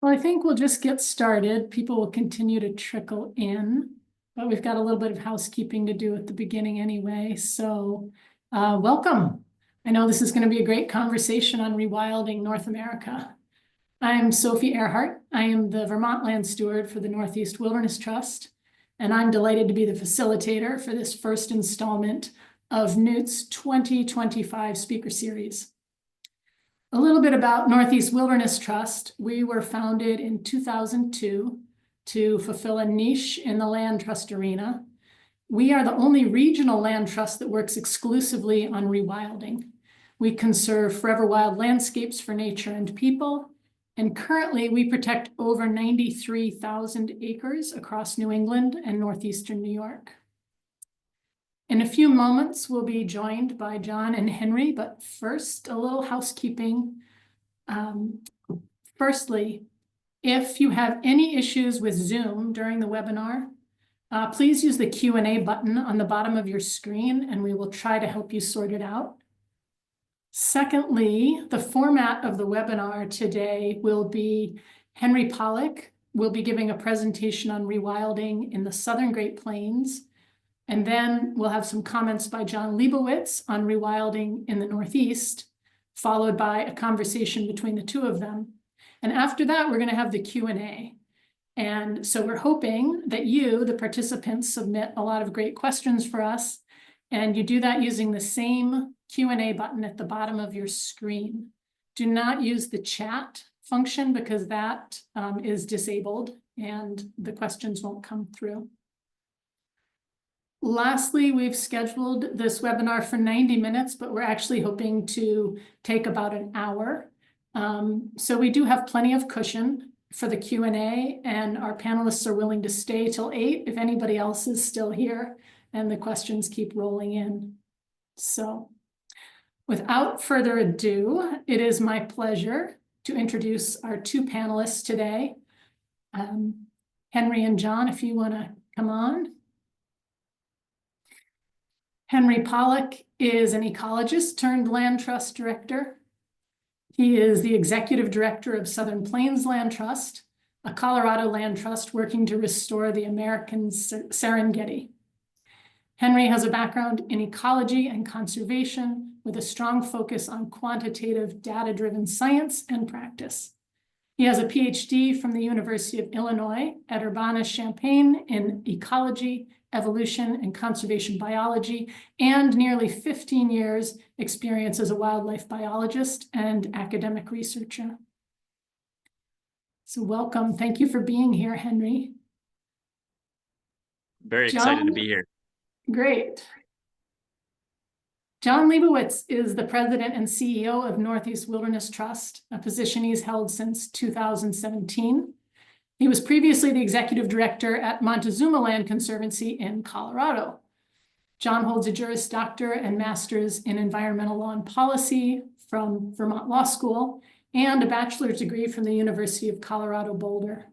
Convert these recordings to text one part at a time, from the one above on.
Well, I think we'll just get started. People will continue to trickle in, but we've got a little bit of housekeeping to do at the beginning anyway. So welcome. I know this is going to be a great conversation on rewilding North America. I'm Sophie Earhart. I am the Vermont Land Steward for the Northeast Wilderness Trust, and I'm delighted to be the facilitator for this first installment of Newt's 2025 speaker series. A little bit about Northeast Wilderness Trust. We were founded in 2002 to fulfill a niche in the land trust arena. We are the only regional land trust that works exclusively on rewilding. We conserve forever wild landscapes for nature and people, and currently we protect over 93,000 acres across New England and northeastern New York. In a few moments, we'll be joined by Jon and Henry, but first, a little housekeeping. Firstly, if you have any issues with Zoom during the webinar, please use the Q&A button on the bottom of your screen, and we will try to help you sort it out. Secondly, the format of the webinar today will be Henry Pollock will be giving a presentation on rewilding in the Southern Great Plains. And then we'll have some comments by Jon Leibowitz on rewilding in the Northeast, followed by a conversation between the two of them. And after that, we're going to have the Q&A. And so we're hoping that you, the participants, submit a lot of great questions for us. And you do that using the same Q&A button at the bottom of your screen. Do not use the chat function because that is disabled and the questions won't come through. Lastly, we've scheduled this webinar for 90 minutes, but we're actually hoping to take about an hour. So we do have plenty of cushion for the Q&A, and our panelists are willing to stay till 8 if anybody else is still here and the questions keep rolling in. So without further ado, it is my pleasure to introduce our two panelists today. Henry and Jon, if you want to come on. Henry Pollock is an ecologist turned land trust director. He is the executive director of Southern Plains Land Trust, a Colorado land trust working to restore the American Serengeti. Henry has a background in ecology and conservation with a strong focus on quantitative data-driven science and practice. He has a PhD from the University of Illinois at Urbana-Champaign in ecology, evolution, and conservation biology, and nearly 15 years experience as a wildlife biologist and academic researcher. So welcome. Thank you for being here, Henry. Very excited to be here. Great. Jon Leibowitz is the president and CEO of Northeast Wilderness Trust, a position he's held since 2017. He was previously the executive director at Montezuma Land Conservancy in Colorado. Jon holds a Juris Doctor and Master's in Environmental Law and Policy from Vermont Law School and a bachelor's degree from the University of Colorado Boulder.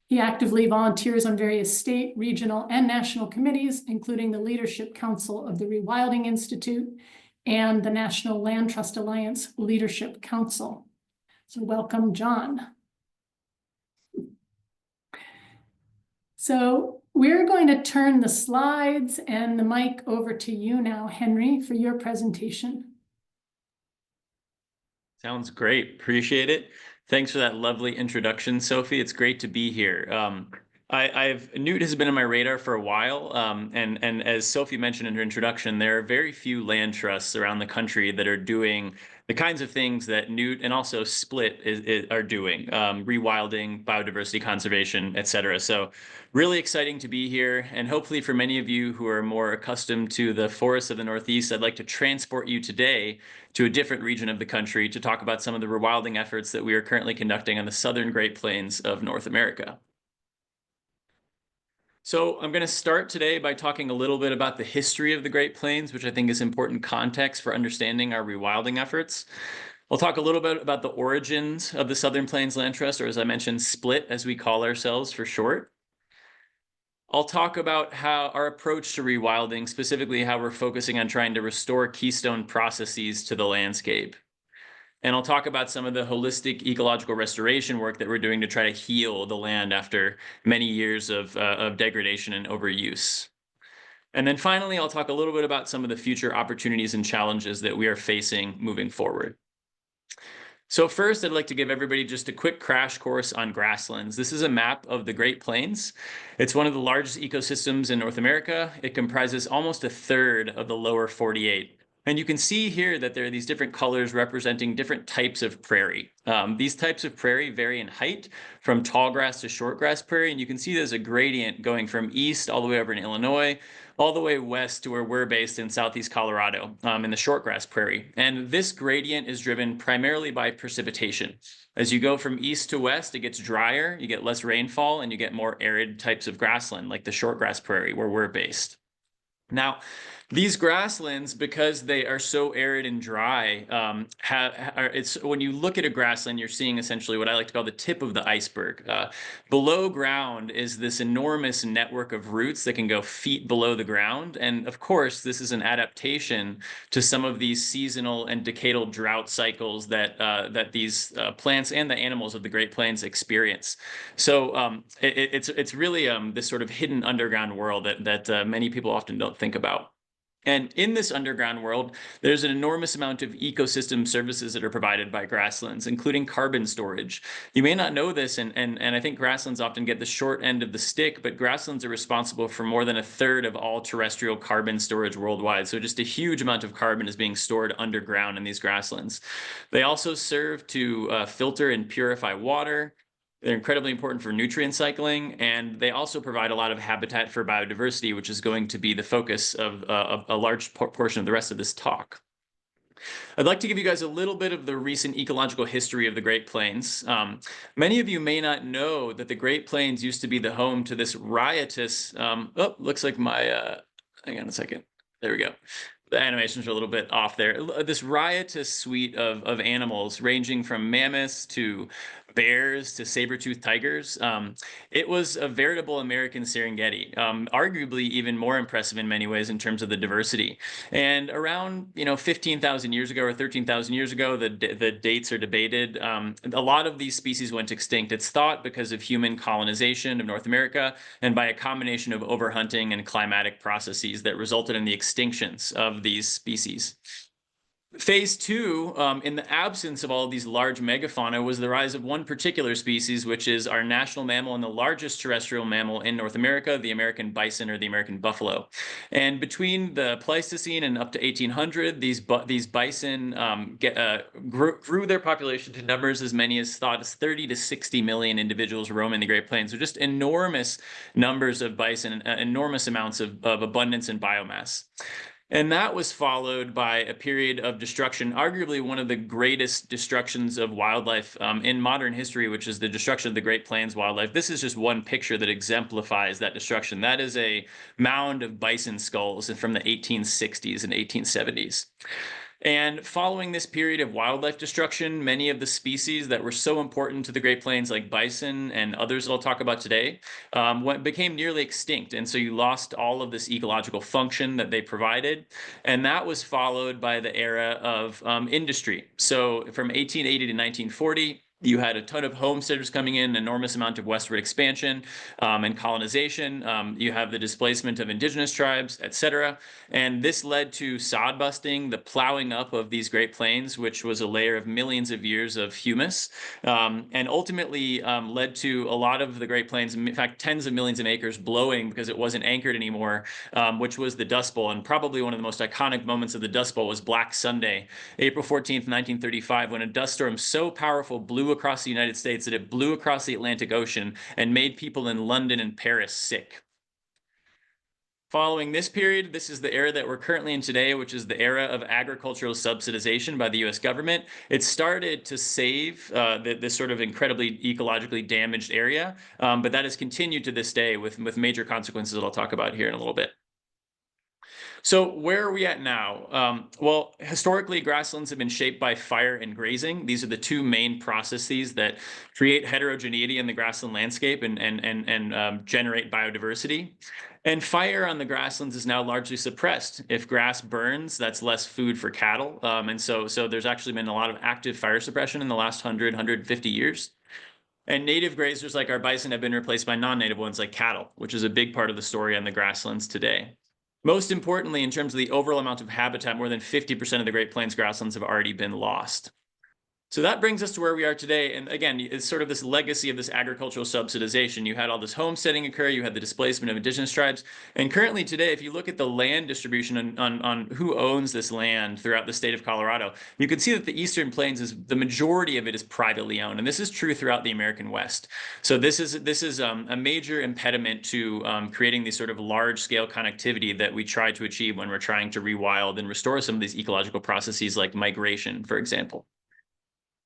He actively volunteers on various state, regional, and national committees, including the Leadership Council of the Rewilding Institute and the National Land Trust Alliance Leadership Council. So welcome, Jon. So we're going to turn the slides and the mic over to you now, Henry, for your presentation. Sounds great. Appreciate it. Thanks for that lovely introduction, Sophie. It's great to be here. Newt has been on my radar for a while, and as Sophie mentioned in her introduction, there are very few land trusts around the country that are doing the kinds of things that Newt and also SPLT are doing, rewilding, biodiversity conservation, et cetera. So really exciting to be here, and hopefully for many of you who are more accustomed to the forests of the Northeast, I'd like to transport you today to a different region of the country to talk about some of the rewilding efforts that we are currently conducting on the Southern Great Plains of North America. So I'm going to start today by talking a little bit about the history of the Great Plains, which I think is important context for understanding our rewilding efforts. I'll talk a little bit about the origins of the Southern Plains Land Trust, or as I mentioned, SPLT, as we call ourselves for short. I'll talk about how our approach to rewilding, specifically how we're focusing on trying to restore keystone processes to the landscape. And I'll talk about some of the holistic ecological restoration work that we're doing to try to heal the land after many years of degradation and overuse. And then finally, I'll talk a little bit about some of the future opportunities and challenges that we are facing moving forward. So first, I'd like to give everybody just a quick crash course on grasslands. This is a map of the Great Plains. It's one of the largest ecosystems in North America. It comprises almost a third of the lower 48. And you can see here that there are these different colors representing different types of prairie. These types of prairie vary in height from tall grass to short grass prairie. And you can see there's a gradient going from east all the way over in Illinois, all the way west to where we're based in southeast Colorado, in the shortgrass prairie. And this gradient is driven primarily by precipitation. As you go from east to west, it gets drier, you get less rainfall, and you get more arid types of grassland, like the shortgrass prairie where we're based. Now, these grasslands, because they are so arid and dry, it's when you look at a grassland, you're seeing essentially what I like to call the tip of the iceberg. Below ground is this enormous network of roots that can go feet below the ground. And of course, this is an adaptation to some of these seasonal and decadal drought cycles that these plants and the animals of the Great Plains experience. So it's really this sort of hidden underground world that many people often don't think about. And in this underground world, there's an enormous amount of ecosystem services that are provided by grasslands, including carbon storage. You may not know this, and I think grasslands often get the short end of the stick, but grasslands are responsible for more than a third of all terrestrial carbon storage worldwide. So just a huge amount of carbon is being stored underground in these grasslands. They also serve to filter and purify water. They're incredibly important for nutrient cycling, and they also provide a lot of habitat for biodiversity, which is going to be the focus of a large portion of the rest of this talk. I'd like to give you guys a little bit of the recent ecological history of the Great Plains. Many of you may not know that the Great Plains used to be the home to this riotous, looks like my, hang on a second. There we go. The animations are a little bit off there. This riotous suite of animals ranging from mammoths to bears to saber-toothed tigers. It was a veritable American Serengeti, arguably even more impressive in many ways in terms of the diversity. And around 15,000 years ago or 13,000 years ago, the dates are debated. A lot of these species went extinct. It's thought because of human colonization of North America and by a combination of overhunting and climatic processes that resulted in the extinctions of these species. Phase two, in the absence of all of these large megafauna, was the rise of one particular species, which is our national mammal and the largest terrestrial mammal in North America, the American bison or the American buffalo. And between the Pleistocene and up to 1800, these bison grew their population to numbers as many as thought as 30 to 60 million individuals roaming the Great Plains. So just enormous numbers of bison, enormous amounts of abundance and biomass. And that was followed by a period of destruction, arguably one of the greatest destructions of wildlife in modern history, which is the destruction of the Great Plains wildlife. This is just one picture that exemplifies that destruction. That is a mound of bison skulls from the 1860s and 1870s. And following this period of wildlife destruction, many of the species that were so important to the Great Plains, like bison and others that I'll talk about today, became nearly extinct. And so you lost all of this ecological function that they provided. And that was followed by the era of industry. So from 1880 to 1940, you had a ton of homesteaders coming in, an enormous amount of westward expansion and colonization. You have the displacement of indigenous tribes, etc. And this led to sod busting, the plowing up of these Great Plains, which was a layer of millions of years of humus, and ultimately led to a lot of the Great Plains, in fact, tens of millions of acres blowing because it wasn't anchored anymore, which was the Dust Bowl. And probably one of the most iconic moments of the Dust Bowl was Black Sunday, April 14th, 1935, when a dust storm so powerful blew across the United States that it blew across the Atlantic Ocean and made people in London and Paris sick. Following this period, this is the era that we're currently in today, which is the era of agricultural subsidization by the US government. It started to save this sort of incredibly ecologically damaged area, but that has continued to this day with major consequences that I'll talk about here in a little bit. So where are we at now? Well, historically, grasslands have been shaped by fire and grazing. These are the two main processes that create heterogeneity in the grassland landscape and generate biodiversity. And fire on the grasslands is now largely suppressed. If grass burns, that's less food for cattle. And so there's actually been a lot of active fire suppression in the last 150 years. And native grazers like our bison have been replaced by non-native ones like cattle, which is a big part of the story on the grasslands today. Most importantly, in terms of the overall amount of habitat, more than 50% of the Great Plains grasslands have already been lost. So that brings us to where we are today. And again, it's sort of this legacy of this agricultural subsidization. You had all this homesteading occur, you had the displacement of indigenous tribes. And currently today, if you look at the land distribution on who owns this land throughout the state of Colorado, you can see that the Eastern Plains is the majority of it is privately owned. And this is true throughout the American West. So this is a major impediment to creating these sort of large scale connectivity that we try to achieve when we're trying to rewild and restore some of these ecological processes like migration, for example.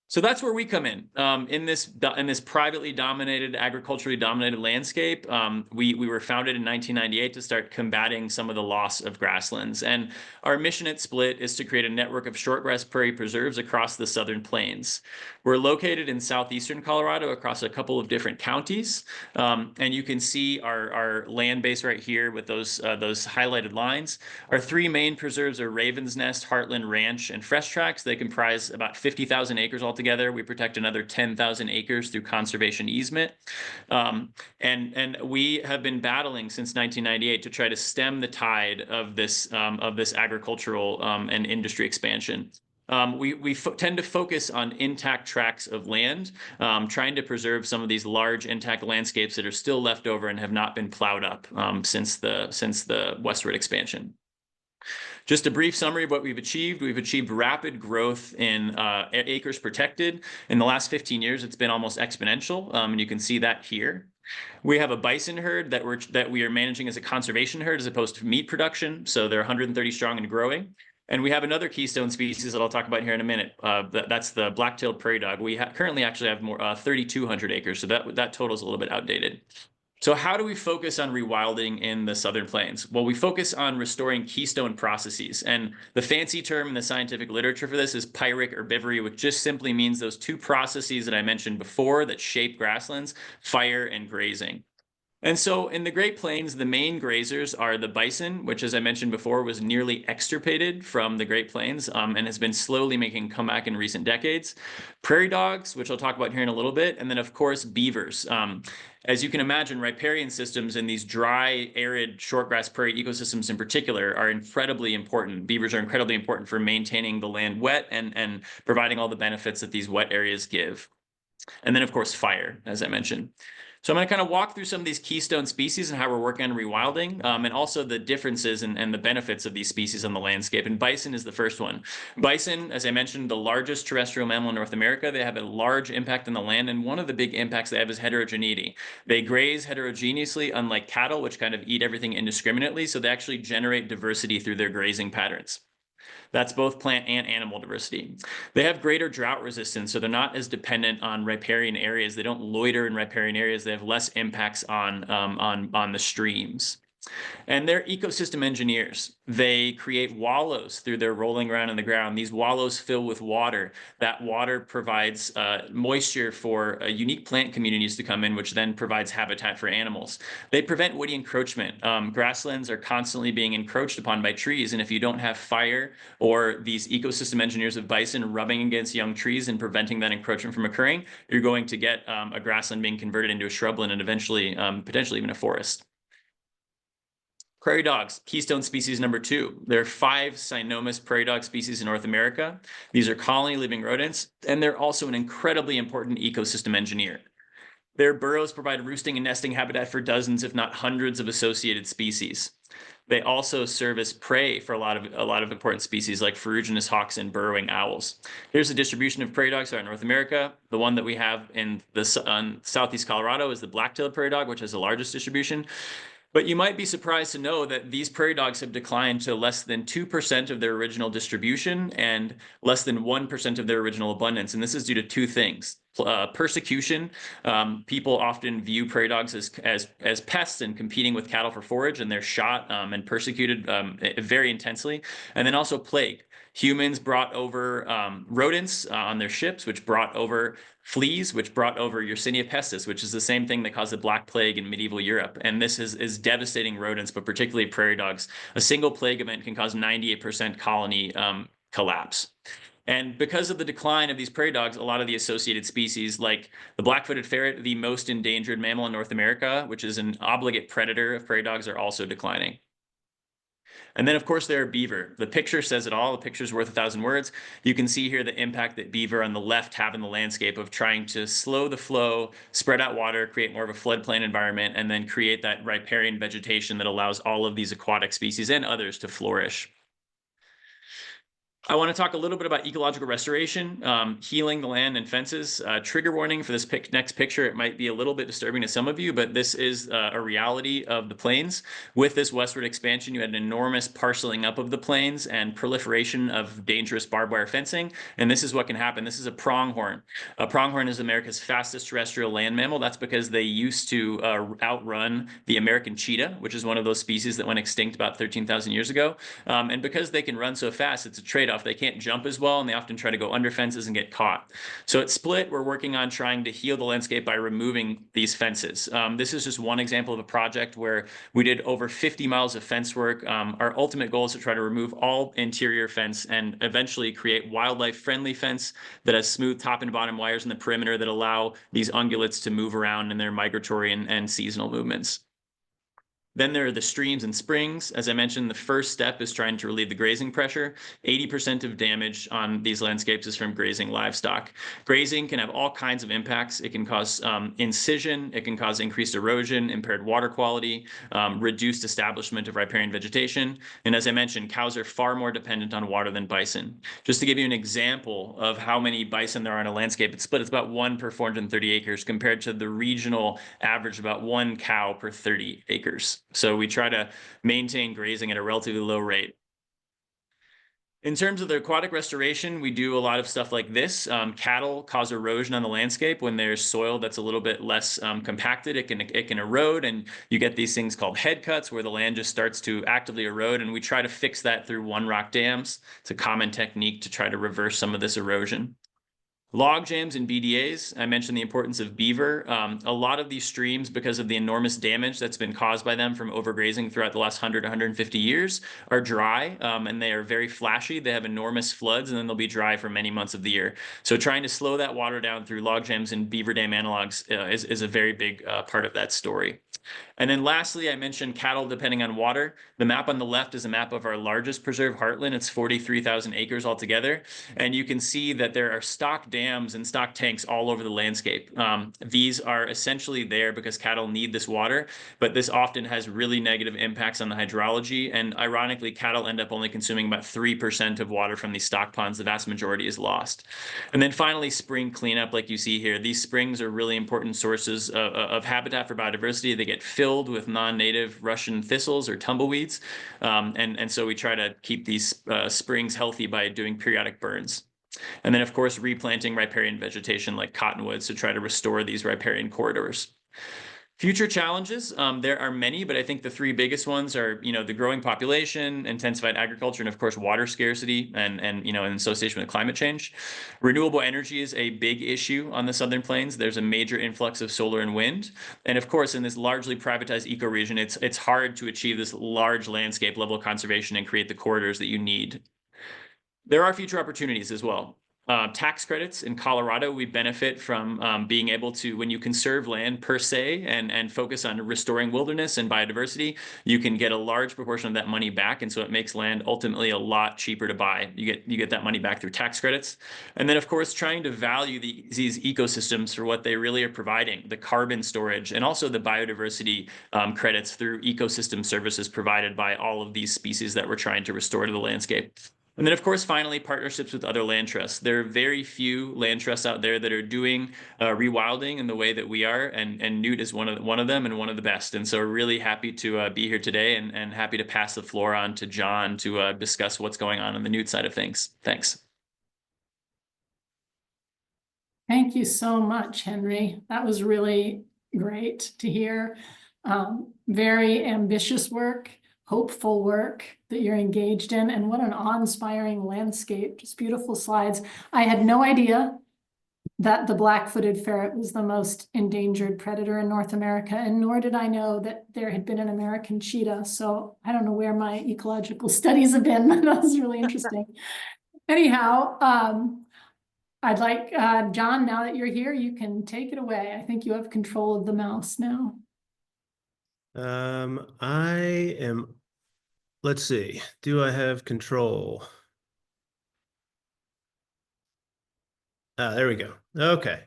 So that's where we come in this privately dominated, agriculturally dominated landscape. We were founded in 1998 to start combating some of the loss of grasslands. And our mission at Split is to create a network of shortgrass prairie preserves across the Southern Plains. We're located in southeastern Colorado across a couple of different counties. And you can see our land base right here with those highlighted lines. Our three main preserves are Raven's Nest, Heartland Ranch, and Fresh Tracks. They comprise about 50,000 acres altogether. We protect another 10,000 acres through conservation easement. And we have been battling since 1998 to try to stem the tide of this agricultural and industry expansion. We tend to focus on intact tracts of land, trying to preserve some of these large intact landscapes that are still left over and have not been plowed up since the westward expansion. Just a brief summary of what we've achieved. We've achieved rapid growth in acres protected. In the last 15 years, it's been almost exponential, and you can see that here. We have a bison herd that we are managing as a conservation herd as opposed to meat production, so they're 130 strong and growing. And we have another keystone species that I'll talk about here in a minute. That's the black-tailed prairie dog. We currently actually have more 3,200 acres, so that total is a little bit outdated. So how do we focus on rewilding in the Southern Plains? Well, we focus on restoring keystone processes. And the fancy term in the scientific literature for this is pyrrhic herbivory, which just simply means those two processes that I mentioned before that shape grasslands, fire and grazing. And so in the Great Plains, the main grazers are the bison, which, as I mentioned before, was nearly extirpated from the Great Plains and has been slowly making a comeback in recent decades. Prairie dogs, which I'll talk about here in a little bit, and then, of course, beavers. As you can imagine, riparian systems in these dry, arid, shortgrass prairie ecosystems in particular are incredibly important. Beavers are incredibly important for maintaining the land wet and providing all the benefits that these wet areas give. And then, of course, fire, as I mentioned. So I'm going to kind of walk through some of these keystone species and how we're working on rewilding, and also the differences and the benefits of these species on the landscape. And bison is the first one. Bison, as I mentioned, the largest terrestrial mammal in North America. They have a large impact on the land, and one of the big impacts they have is heterogeneity. They graze heterogeneously, unlike cattle, which kind of eat everything indiscriminately, so they actually generate diversity through their grazing patterns. That's both plant and animal diversity. They have greater drought resistance, so they're not as dependent on riparian areas. They don't loiter in riparian areas. They have less impacts on the streams. And they're ecosystem engineers. They create wallows through their rolling around in the ground. These wallows fill with water. That water provides moisture for unique plant communities to come in, which then provides habitat for animals. They prevent woody encroachment. Grasslands are constantly being encroached upon by trees, and if you don't have fire or these ecosystem engineers of bison rubbing against young trees and preventing that encroachment from occurring, you're going to get a grassland being converted into a shrubland and eventually, potentially even a forest. Prairie dogs, keystone species number 2. There are 5 cynomous prairie dog species in North America. These are colony living rodents, and they're also an incredibly important ecosystem engineer. Their burrows provide roosting and nesting habitat for dozens, if not hundreds, of associated species. They also serve as prey for a lot of important species like ferruginous hawks and burrowing owls. Here's a distribution of prairie dogs throughout North America. The one that we have in southeast Colorado is the black-tailed prairie dog, which has the largest distribution. But you might be surprised to know that these prairie dogs have declined to less than 2% of their original distribution and less than 1% of their original abundance. And this is due to 2 things. persecution. People often view prairie dogs as pests and competing with cattle for forage, and they're shot and persecuted very intensely. And then also plague. Humans brought over rodents on their ships, which brought over fleas, which brought over Yersinia pestis, which is the same thing that caused the Black Plague in medieval Europe. And this is devastating rodents, but particularly prairie dogs. A single plague event can cause 98% colony collapse. And because of the decline of these prairie dogs, a lot of the associated species, like the black-footed ferret, the most endangered mammal in North America, which is an obligate predator of prairie dogs, are also declining. And then, of course, there are beaver. The picture says it all. The picture's worth 1,000 words. You can see here the impact that beaver on the left have in the landscape of trying to slow the flow, spread out water, create more of a floodplain environment, and then create that riparian vegetation that allows all of these aquatic species and others to flourish. I want to talk a little bit about ecological restoration, healing the land and fences. Trigger warning for this next picture. It might be a little bit disturbing to some of you, but this is a reality of the plains. With this westward expansion, you had an enormous parceling up of the plains and proliferation of dangerous barbed wire fencing. And this is what can happen. This is a pronghorn. A pronghorn is America's fastest terrestrial land mammal. That's because they used to outrun the American cheetah, which is one of those species that went extinct about 13,000 years ago. And because they can run so fast, it's a trade-off. They can't jump as well, and they often try to go under fences and get caught. So at Split, we're working on trying to heal the landscape by removing these fences. This is just one example of a project where we did over 50 miles of fence work. Our ultimate goal is to try to remove all interior fence and eventually create wildlife-friendly fence that has smooth top and bottom wires in the perimeter that allow these ungulates to move around in their migratory and seasonal movements. Then there are the streams and springs. As I mentioned, the first step is trying to relieve the grazing pressure. 80% of damage on these landscapes is from grazing livestock. Grazing can have all kinds of impacts. It can cause incision. It can cause increased erosion, impaired water quality, reduced establishment of riparian vegetation. And as I mentioned, cows are far more dependent on water than bison. Just to give you an example of how many bison there are in a landscape, it's Split. It's about 1 per 430 acres compared to the regional average, about 1 cow per 30 acres. So we try to maintain grazing at a relatively low rate. In terms of the aquatic restoration, we do a lot of stuff like this. Cattle cause erosion on the landscape. When there's soil that's a little bit less compacted, it can erode, and you get these things called head cuts where the land just starts to actively erode, and we try to fix that through one-rock dams. It's a common technique to try to reverse some of this erosion. Log jams and BDAs, I mentioned the importance of beaver. A lot of these streams, because of the enormous damage that's been caused by them from overgrazing throughout the last 100, 150 years, are dry, and they are very flashy. They have enormous floods, and then they'll be dry for many months of the year. So trying to slow that water down through log jams and beaver dam analogs is a very big part of that story. And then lastly, I mentioned cattle depending on water. The map on the left is a map of our largest preserve heartland. It's 43,000 acres altogether. And you can see that there are stock dams and stock tanks all over the landscape. These are essentially there because cattle need this water, but this often has really negative impacts on the hydrology. And ironically, cattle end up only consuming about 3% of water from these stock ponds. The vast majority is lost. And then finally, spring cleanup, like you see here. These springs are really important sources of habitat for biodiversity. They get filled with non-native Russian thistles or tumbleweeds. And so we try to keep these springs healthy by doing periodic burns. And then, of course, replanting riparian vegetation like cottonwoods to try to restore these riparian corridors. Future challenges, there are many, but I think the 3 biggest ones are, the growing population, intensified agriculture, and of course, water scarcity and in association with climate change. Renewable energy is a big issue on the Southern Plains. There's a major influx of solar and wind. And of course, in this largely privatized ecoregion, it's hard to achieve this large landscape level conservation and create the corridors that you need. There are future opportunities as well. Tax credits in Colorado, we benefit from being able to, when you conserve land per se and focus on restoring wilderness and biodiversity, you can get a large proportion of that money back. And so it makes land ultimately a lot cheaper to buy. You get that money back through tax credits. And then, of course, trying to value these ecosystems for what they really are providing, the carbon storage and also the biodiversity credits through ecosystem services provided by all of these species that we're trying to restore to the landscape. And then, of course, finally, partnerships with other land trusts. There are very few land trusts out there that are doing rewilding in the way that we are, and Newt is one of them and one of the best. And so we're really happy to be here today and happy to pass the floor on to Jon to discuss what's going on the Newt side of things. Thanks. Thank you so much, Henry. That was really great to hear. Very ambitious work, hopeful work that you're engaged in, and what an awe-inspiring landscape, just beautiful slides. I had no idea that the black-footed ferret was the most endangered predator in North America, and nor did I know that there had been an American cheetah. So I don't know where my ecological studies have been. That was really interesting. Anyhow, I'd like, Jon, now that you're here, you can take it away. I think you have control of the mouse now. I am, let's see, do I have control? There we go. Okay.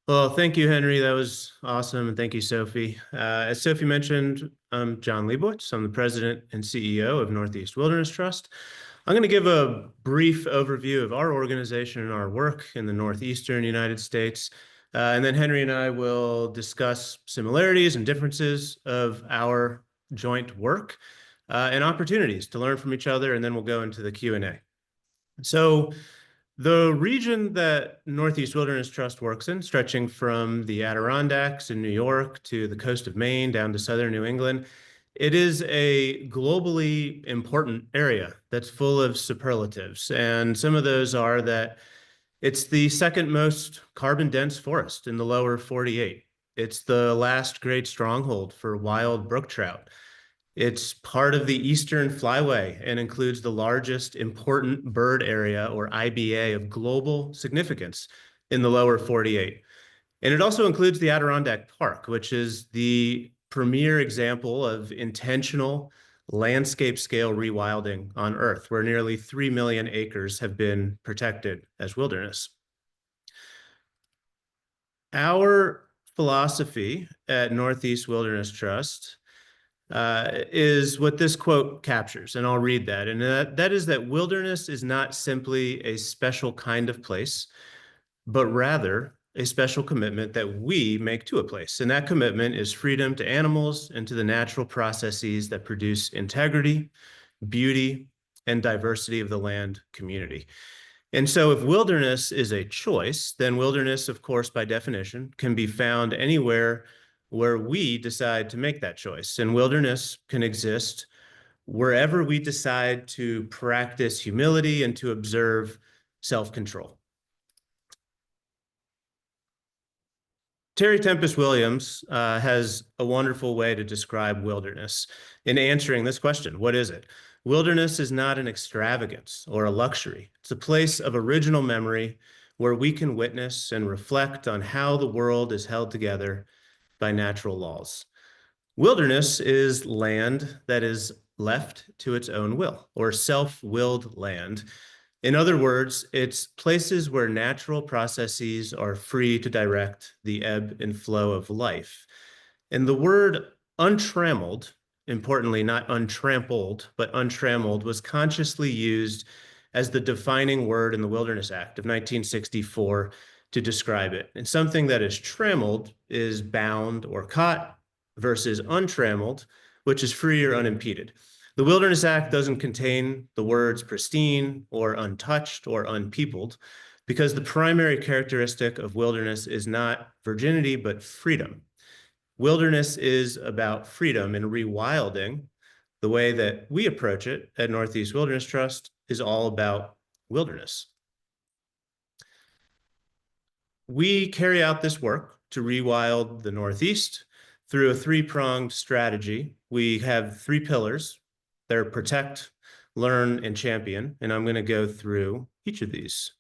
Well, thank you, Henry. That was awesome. And thank you, Sophie. As Sophie mentioned, I'm Jon Leibowitz. I'm the president and CEO of Northeast Wilderness Trust. I'm going to give a brief overview of our organization and our work in the Northeastern United States. And then Henry and I will discuss similarities and differences of our joint work and opportunities to learn from each other. And then we'll go into the Q&A. So the region that Northeast Wilderness Trust works in, stretching from the Adirondacks in New York to the coast of Maine down to southern New England, it is a globally important area that's full of superlatives. And some of those are that it's the second most carbon dense forest in the lower 48. It's the last great stronghold for wild brook trout. It's part of the Eastern Flyway and includes the largest important bird area, or IBA, of global significance in the lower 48. And it also includes the Adirondack Park, which is the premier example of intentional landscape scale rewilding on Earth, where nearly 3 million acres have been protected as wilderness. Our philosophy at Northeast Wilderness Trust is what this quote captures, and I'll read that. And that is that wilderness is not simply a special kind of place, but rather a special commitment that we make to a place. And that commitment is freedom to animals and to the natural processes that produce integrity, beauty, and diversity of the land community. And so if wilderness is a choice, then wilderness, of course, by definition, can be found anywhere where we decide to make that choice. And wilderness can exist wherever we decide to practice humility and to observe self-control. Terry Tempest Williams has a wonderful way to describe wilderness in answering this question: what is it? Wilderness is not an extravagance or a luxury. It's a place of original memory where we can witness and reflect on how the world is held together by natural laws. Wilderness is land that is left to its own will, or self-willed land. In other words, it's places where natural processes are free to direct the ebb and flow of life. And the word untrammeled, importantly, not untrampled, but untrammeled, was consciously used as the defining word in the Wilderness Act of 1964 to describe it. And something that is trammeled is bound or caught versus untrammeled, which is free or unimpeded. The Wilderness Act doesn't contain the words pristine or untouched or unpeopled, because the primary characteristic of wilderness is not virginity, but freedom. Wilderness is about freedom, and rewilding, the way that we approach it at Northeast Wilderness Trust, is all about wilderness. We carry out this work to rewild the Northeast through a three-pronged strategy. We have three pillars. They're protect, learn, and champion, and I'm going to go through each of these.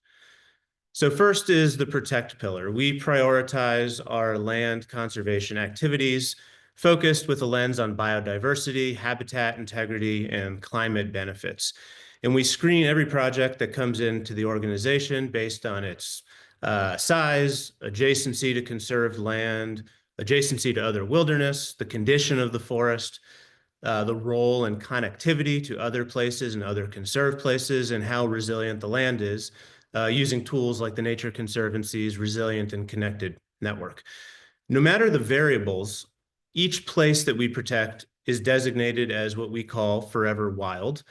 So first is the protect pillar. We prioritize our land conservation activities focused with a lens on biodiversity, habitat integrity, and climate benefits. And we screen every project that comes into the organization based on its size, adjacency to conserved land, adjacency to other wilderness, the condition of the forest, the role and connectivity to other places and other conserved places, and how resilient the land is, using tools like the Nature Conservancy's Resilient and Connected Network. No matter the variables, each place that we protect is designated as what we call forever wild.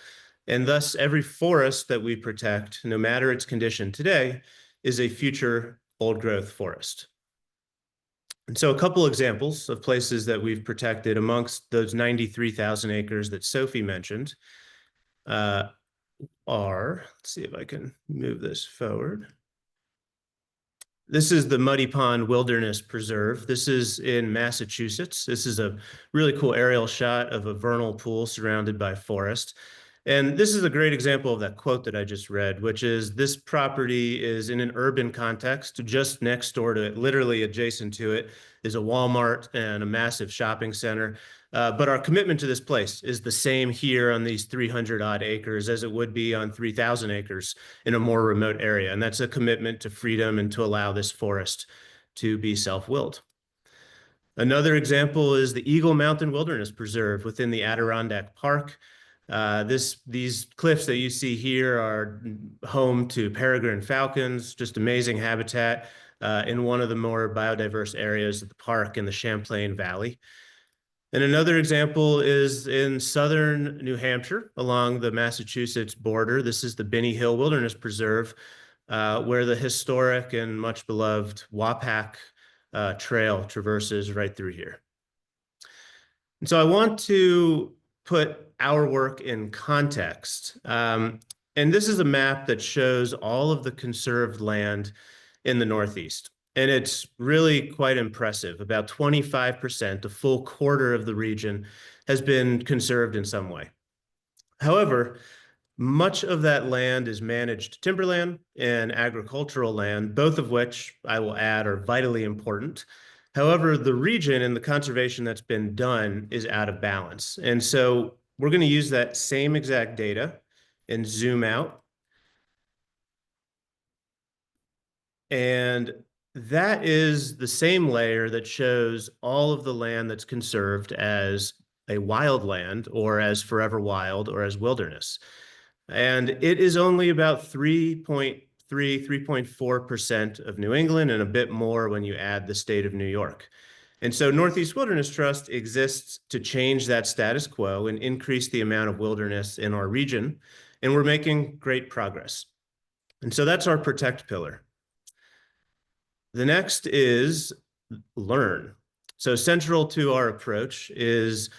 And thus every forest that we protect, no matter its condition today, is a future old growth forest. And so a couple examples of places that we've protected amongst those 93,000 acres that Sophie mentioned let's see if I can move this forward. This is the Muddy Pond Wilderness Preserve. This is in Massachusetts. This is a really cool aerial shot of a vernal pool surrounded by forest. And this is a great example of that quote that I just read, which is this property is in an urban context. Just next door to it, literally adjacent to it, is a Walmart and a massive shopping center. But our commitment to this place is the same here on these 300 odd acres as it would be on 3,000 acres in a more remote area. And that's a commitment to freedom and to allow this forest to be self-willed. Another example is the Eagle Mountain Wilderness Preserve within the Adirondack Park. These cliffs that you see here are home to peregrine falcons, just amazing habitat in one of the more biodiverse areas of the park in the Champlain Valley. And another example is in southern New Hampshire along the Massachusetts border. This is the Binney Hill Wilderness Preserve, where the historic and much beloved Wapak Trail traverses right through here. And so I want to put our work in context. And this is a map that shows all of the conserved land in the Northeast. And it's really quite impressive. About 25%, a full quarter of the region, has been conserved in some way. However, much of that land is managed timberland and agricultural land, both of which I will add are vitally important. However, the region and the conservation that's been done is out of balance. And so we're going to use that same exact data and zoom out. And that is the same layer that shows all of the land that's conserved as a wild land or as forever wild or as wilderness. And it is only about 3.4% of New England and a bit more when you add the state of New York. And so Northeast Wilderness Trust exists to change that status quo and increase the amount of wilderness in our region. And we're making great progress. And so that's our protect pillar. The next is learn. So central to our approach is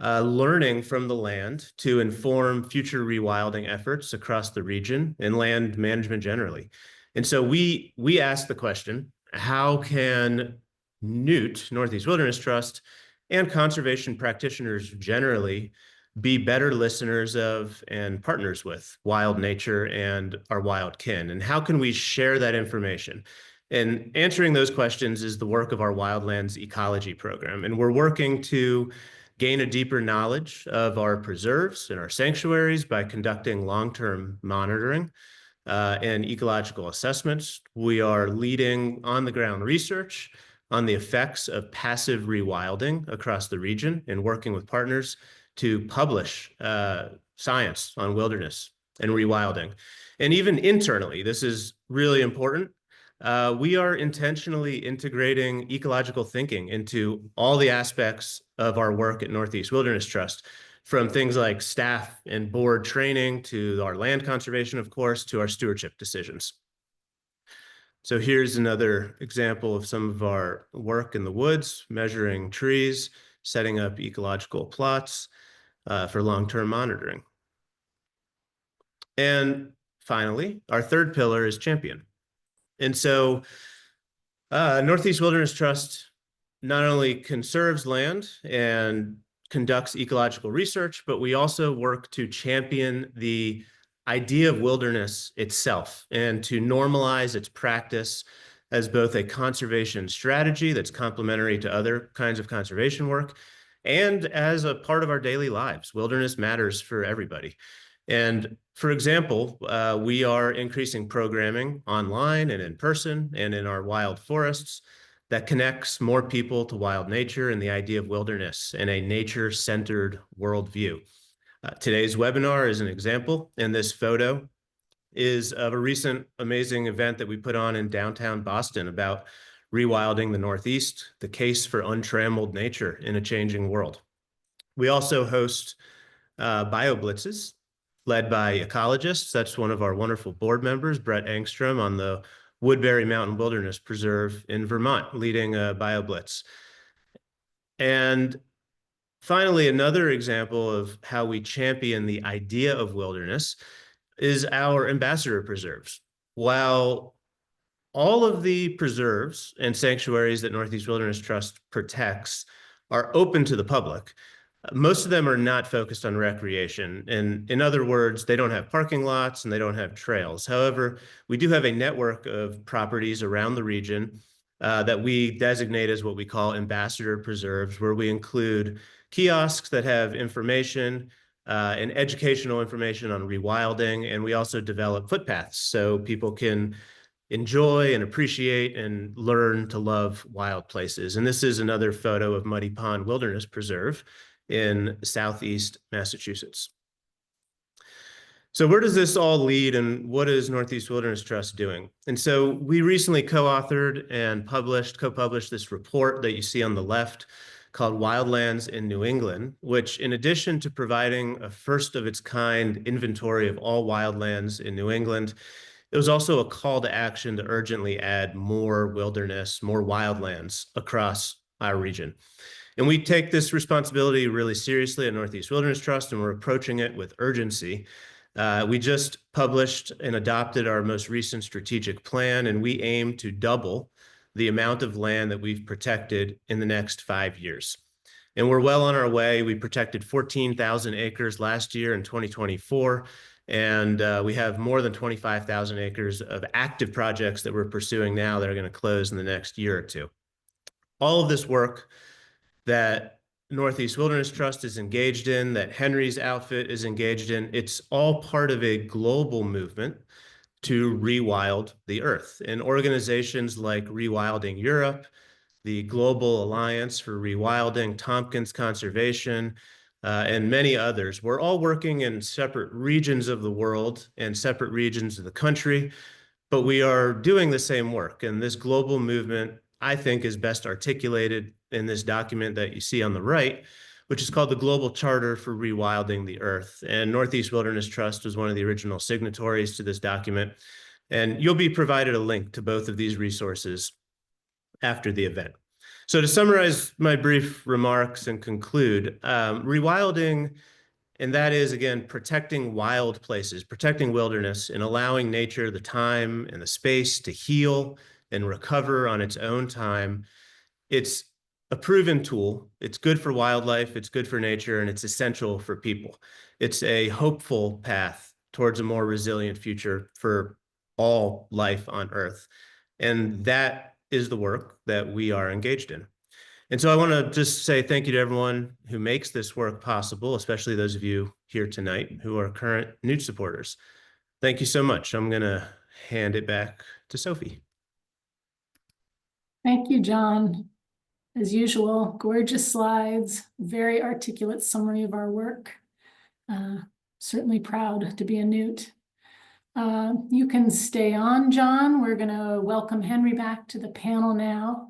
learning from the land to inform future rewilding efforts across the region and land management generally. And so we ask the question, how can NWT, Northeast Wilderness Trust, and conservation practitioners generally be better listeners of and partners with wild nature and our wild kin? And how can we share that information? And answering those questions is the work of our Wildlands Ecology Program. And we're working to gain a deeper knowledge of our preserves and our sanctuaries by conducting long-term monitoring and ecological assessments. We are leading on-the-ground research on the effects of passive rewilding across the region and working with partners to publish science on wilderness and rewilding. And even internally, this is really important. We are intentionally integrating ecological thinking into all the aspects of our work at Northeast Wilderness Trust, from things like staff and board training to our land conservation, of course, to our stewardship decisions. So here's another example of some of our work in the woods, measuring trees, setting up ecological plots for long-term monitoring. And finally, our third pillar is champion. And so Northeast Wilderness Trust not only conserves land and conducts ecological research, but we also work to champion the idea of wilderness itself and to normalize its practice as both a conservation strategy that's complementary to other kinds of conservation work and as a part of our daily lives. Wilderness matters for everybody. And for example, we are increasing programming online and in person and in our wild forests that connects more people to wild nature and the idea of wilderness and a nature-centered worldview. Today's webinar is an example, and this photo is of a recent amazing event that we put on in downtown Boston about rewilding the Northeast, the case for untrammeled nature in a changing world. We also host bio-blitzes led by ecologists. That's one of our wonderful board members, Brett Engstrom, on the Woodbury Mountain Wilderness Preserve in Vermont, leading a BioBlitz. And finally, another example of how we champion the idea of wilderness is our ambassador preserves. While all of the preserves and sanctuaries that Northeast Wilderness Trust protects are open to the public, most of them are not focused on recreation. And in other words, they don't have parking lots and they don't have trails. However, we do have a network of properties around the region that we designate as what we call ambassador preserves, where we include kiosks that have information and educational information on rewilding. And we also develop footpaths so people can enjoy and appreciate and learn to love wild places. And this is another photo of Muddy Pond Wilderness Preserve in southeast Massachusetts. So where does this all lead, and what is Northeast Wilderness Trust doing? And so we recently co-authored and co-published this report that you see on the left called Wildlands in New England, which, in addition to providing a first of its kind inventory of all wildlands in New England, it was also a call to action to urgently add more wilderness, more wildlands across our region. And we take this responsibility really seriously at Northeast Wilderness Trust, and we're approaching it with urgency. We just published and adopted our most recent strategic plan, and we aim to double the amount of land that we've protected in the next 5 years. And we're well on our way. We protected 14,000 acres last year in 2024, and we have more than 25,000 acres of active projects that we're pursuing now that are going to close in the next year or two. All of this work that Northeast Wilderness Trust is engaged in, that Henry's outfit is engaged in, it's all part of a global movement to rewild the earth. And organizations like Rewilding Europe, the Global Alliance for Rewilding, Tompkins Conservation, and many others, we're all working in separate regions of the world and separate regions of the country, but we are doing the same work. And this global movement, I think, is best articulated in this document that you see on the right, which is called the Global Charter for Rewilding the Earth. And Northeast Wilderness Trust was one of the original signatories to this document. And you'll be provided a link to both of these resources after the event. So to summarize my brief remarks and conclude, rewilding, and that is, again, protecting wild places, protecting wilderness, and allowing nature the time and the space to heal and recover on its own time. It's a proven tool. It's good for wildlife, it's good for nature, and it's essential for people. It's a hopeful path towards a more resilient future for all life on Earth. And that is the work that we are engaged in. And so I want to just say thank you to everyone who makes this work possible, especially those of you here tonight who are current Newt supporters. Thank you so much. I'm going to hand it back to Sophie. Thank you, John. As usual, gorgeous slides, very articulate summary of our work. Certainly proud to be a Newt. You can stay on, John. We're going to welcome Henry back to the panel now.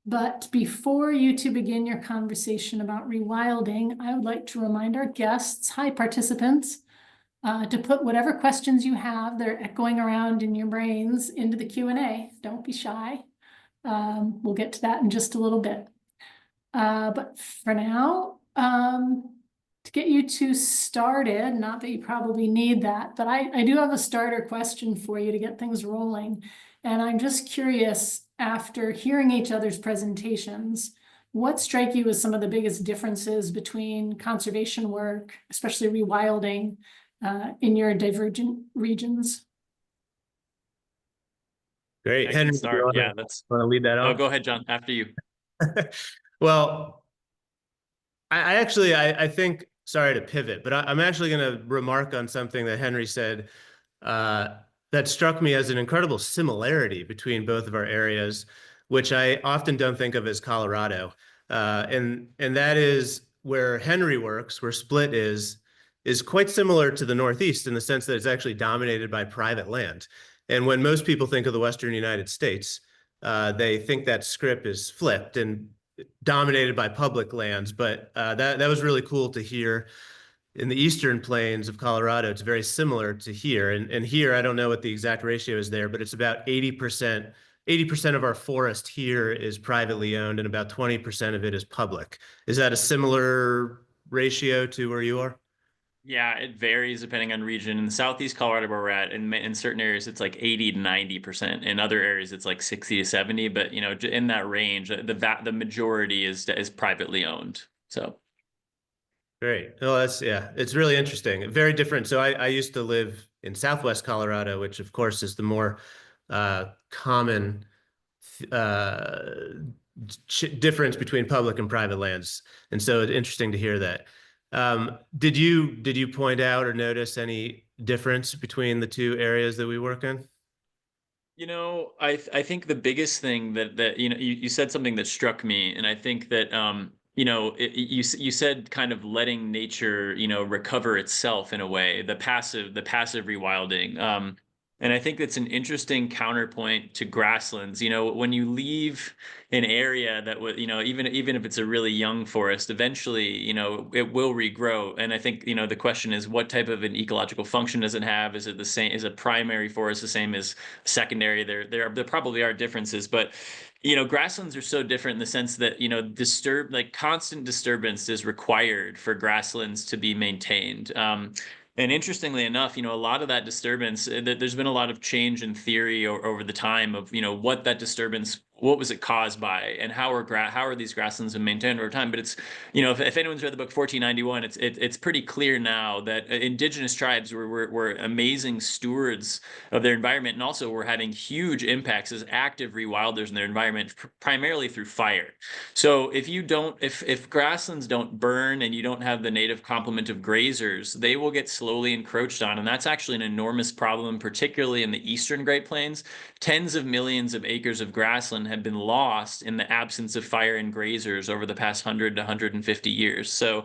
But before you two begin your conversation about rewilding, I would like to remind our guests, hi participants, to put whatever questions you have that are echoing around in your brains into the Q&A. Don't be shy. We'll get to that in just a little bit. But for now, to get you two started, not that you probably need that, but I do have a starter question for you to get things rolling. And I'm just curious, after hearing each other's presentations, what strike you as some of the biggest differences between conservation work, especially rewilding, in your divergent regions? Great. I Henry, can start. Yeah, want to lead that Oh, off? go ahead, John. After you. Well, I think, sorry to pivot, but I'm actually going to remark on something that Henry said that struck me as an incredible similarity between both of our areas, which I often don't think of as Colorado. And that is where Henry works, where Split is quite similar to the Northeast in the sense that it's actually dominated by private land. And when most people think of the Western United States, they think that script is flipped and dominated by public lands. But that was really cool to hear. in the eastern plains of Colorado, it's very similar to here. And here, I don't know what the exact ratio is there, but it's about 80%. 80% of our forest here is privately owned and about 20% of it is public. Is that a similar ratio to where you are? Yeah, it varies depending on region. In southeast Colorado where we're at, in certain areas it's like 80 to 90%. In other areas it's like 60 to 70, but you know, in that range, the majority is privately owned. So Great. Oh, yeah, it's really interesting. Very different. So I used to live in Southwest Colorado, which of course is the more common uh, difference between public and private lands. And so it's interesting to hear that. Did you point out or notice any difference between the two areas that we work in? you know, I think the biggest thing that you know you said something that struck me, and I think that you know you said kind of letting nature recover itself in a way, the passive rewilding. And I think that's an interesting counterpoint to grasslands. You know, when you leave an area that would, even if it's a really young forest, eventually, it will regrow. And I think, the question is, what type of an ecological function does it have? Is it the same? Is a primary forest the same as secondary? There probably are differences, but grasslands are so different in the sense that, constant disturbance is required for grasslands to be maintained. And interestingly enough, a lot of that disturbance, there's been a lot of change in theory over the time of, what that disturbance, what was it caused by, and how are these grasslands been maintained over time. But it's, if anyone's read the book 1491, it's pretty clear now that indigenous tribes were amazing stewards of their environment, and also were having huge impacts as active rewilders in their environment, primarily through fire. So if grasslands don't burn and you don't have the native complement of grazers, they will get slowly encroached on. And that's actually an enormous problem, particularly in the eastern Great Plains. Tens of millions of acres of grassland have been lost in the absence of fire and grazers over the past 100 to 150 years. So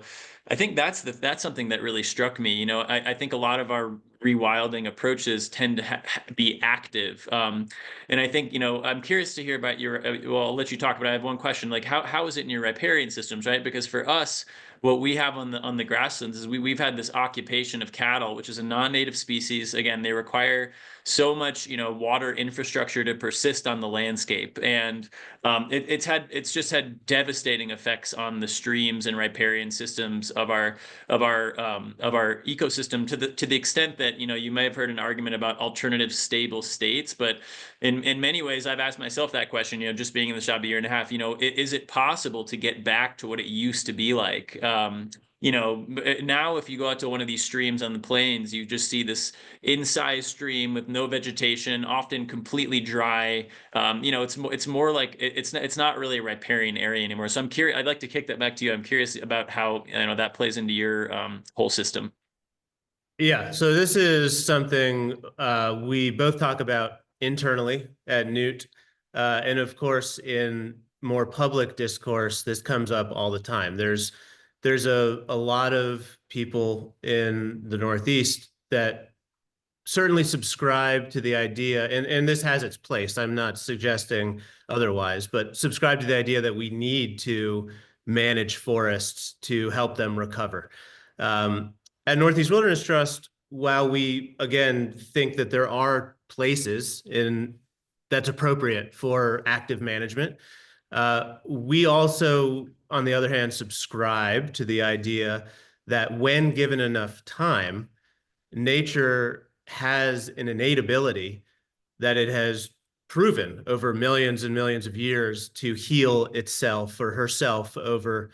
I think that's something that really struck me. I think a lot of our rewilding approaches tend to be active. And I think, I'm curious to hear about well, I'll let you talk, but I have one question. Like, how is it in your riparian systems, right? Because for us, what we have on the grasslands is we've had this occupation of cattle, which is a non-native species. Again, they require so much, water infrastructure to persist on the landscape, and it's just had devastating effects on the streams and riparian systems of our ecosystem, to the extent that you may have heard an argument about alternative stable states. But in many ways, I've asked myself that question, just being in the job a year and a half, is it possible to get back to what it used to be like? Now if you go out to one of these streams on the plains, you just see this incised stream with no vegetation, often completely dry. It's more like it's not really a riparian area anymore. So I'm curious. I'd like to kick that back to you. I'm curious about how that plays into your whole system. Yeah, so this is something we both talk about internally at Newt. And of course, in more public discourse, this comes up all the time. There's a lot of people in the Northeast that certainly subscribe to the idea, and this has its place. I'm not suggesting otherwise, but subscribe to the idea that we need to manage forests to help them recover. At Northeast Wilderness Trust, while we, again, think that there are places that's appropriate for active management, we also, on the other hand, subscribe to the idea that when given enough time, nature has an innate ability that it has proven over millions and millions of years to heal itself or herself over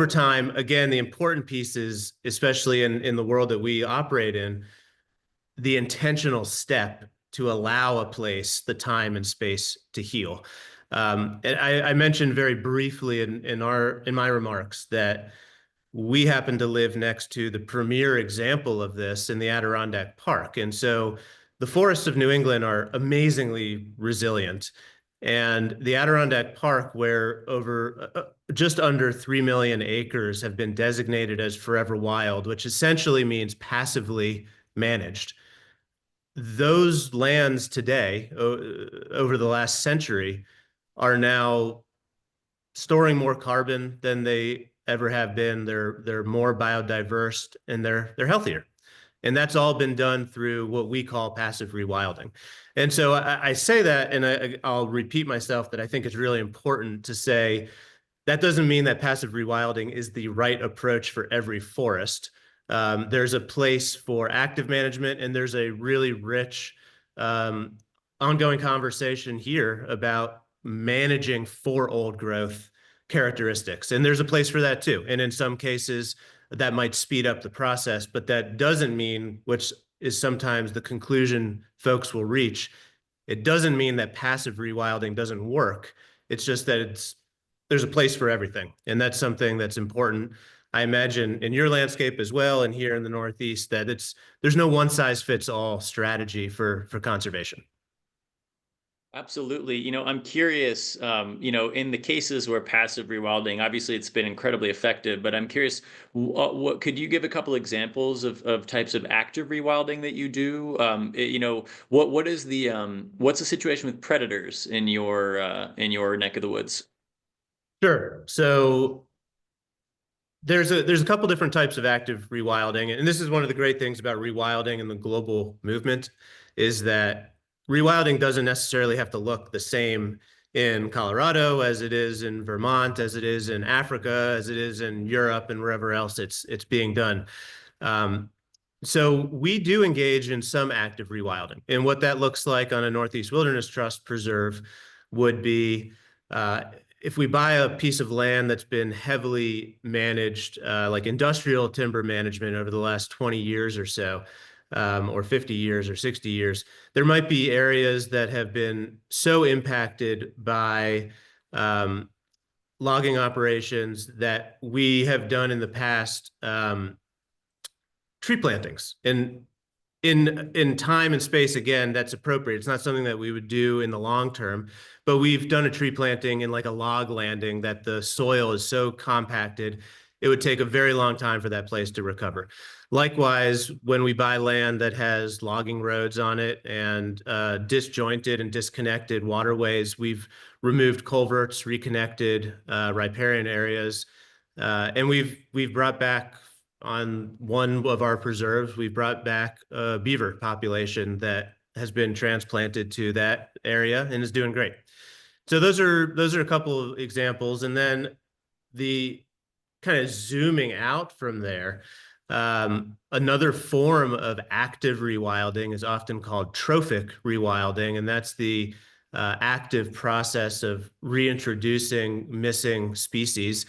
time. Again, the important piece is, especially in the world that we operate in, the intentional step to allow a place the time and space to heal. And I mentioned very briefly in my remarks that we happen to live next to the premier example of this in the Adirondack Park. And so the forests of New England are amazingly resilient. And the Adirondack Park, where over just under 3 million acres have been designated as forever wild, which essentially means passively managed. Those lands today, over the last century, are now storing more carbon than they ever have been. They're more biodiverse, and they're healthier. And that's all been done through what we call passive rewilding. And so I say that, and I'll repeat myself, that I think it's really important to say that doesn't mean that passive rewilding is the right approach for every forest. There's a place for active management, and there's a really rich ongoing conversation here about managing for old growth characteristics. And there's a place for that too. And in some cases, that might speed up the process, but that doesn't mean, which is sometimes the conclusion folks will reach, it doesn't mean that passive rewilding doesn't work. It's just that there's a place for everything. And that's something that's important. I imagine in your landscape as well, and here in the Northeast, that there's no one size fits all strategy for conservation. Absolutely. I'm curious, in the cases where passive rewilding, obviously it's been incredibly effective, but I'm curious, what could you give a couple examples of types of active rewilding that you do? What is what's the situation with predators in your neck of the woods? Sure. So there's a couple different types of active rewilding, and this is one of the great things about rewilding and the global movement, is that rewilding doesn't necessarily have to look the same in Colorado as it is in Vermont, as it is in Africa, as it is in Europe, and wherever else it's being done. So we do engage in some active rewilding, and what that looks like on a Northeast Wilderness Trust preserve would be if we buy a piece of land that's been heavily managed, like industrial timber management over the last 20 years or so, or 50 years or 60 years, there might be areas that have been so impacted by logging operations that we have done in the past tree plantings. And in time and space, again, that's appropriate. It's not something that we would do in the long term, but we've done a tree planting in like a log landing that the soil is so compacted, it would take a very long time for that place to recover. Likewise, when we buy land that has logging roads on it and disjointed and disconnected waterways, we've removed culverts, reconnected riparian areas, and we've brought back, on one of our preserves, we brought back a beaver population that has been transplanted to that area and is doing great. So those are a couple of examples. And then the kind of zooming out from there, another form of active rewilding is often called trophic rewilding, and that's the active process of reintroducing missing species.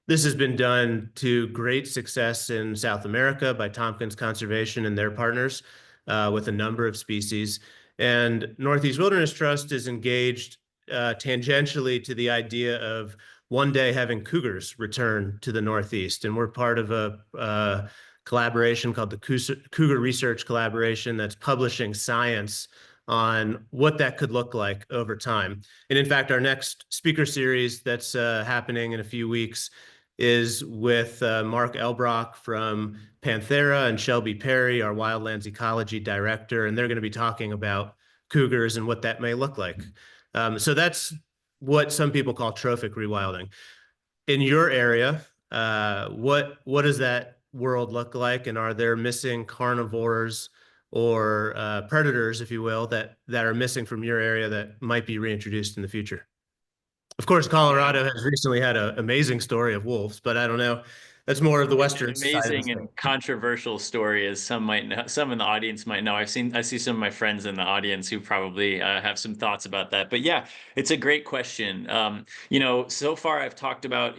This has been done to great success in South America by Tompkins Conservation and their partners with a number of species. And Northeast Wilderness Trust is engaged tangentially to the idea of one day having cougars return to the Northeast. And we're part of a collaboration called the Cougar Research Collaboration that's publishing science on what that could look like over time. And in fact, our next speaker series that's happening in a few weeks is with Mark Elbrock from Panthera and Shelby Perry, our wildlands ecology director, and they're going to be talking about cougars and what that may look like. So that's what some people call trophic rewilding. In your area, what does that world look like, and are there missing carnivores or predators, if you will, that are missing from your area that might be reintroduced in the future? Of course, Colorado has recently had an amazing story of wolves, but I don't know. That's more of the Western side of the Amazing story. and controversial story, as some might know, some in the audience might know. I see some of my friends in the audience who probably have some thoughts about that. But yeah, it's a great question. So far I've talked about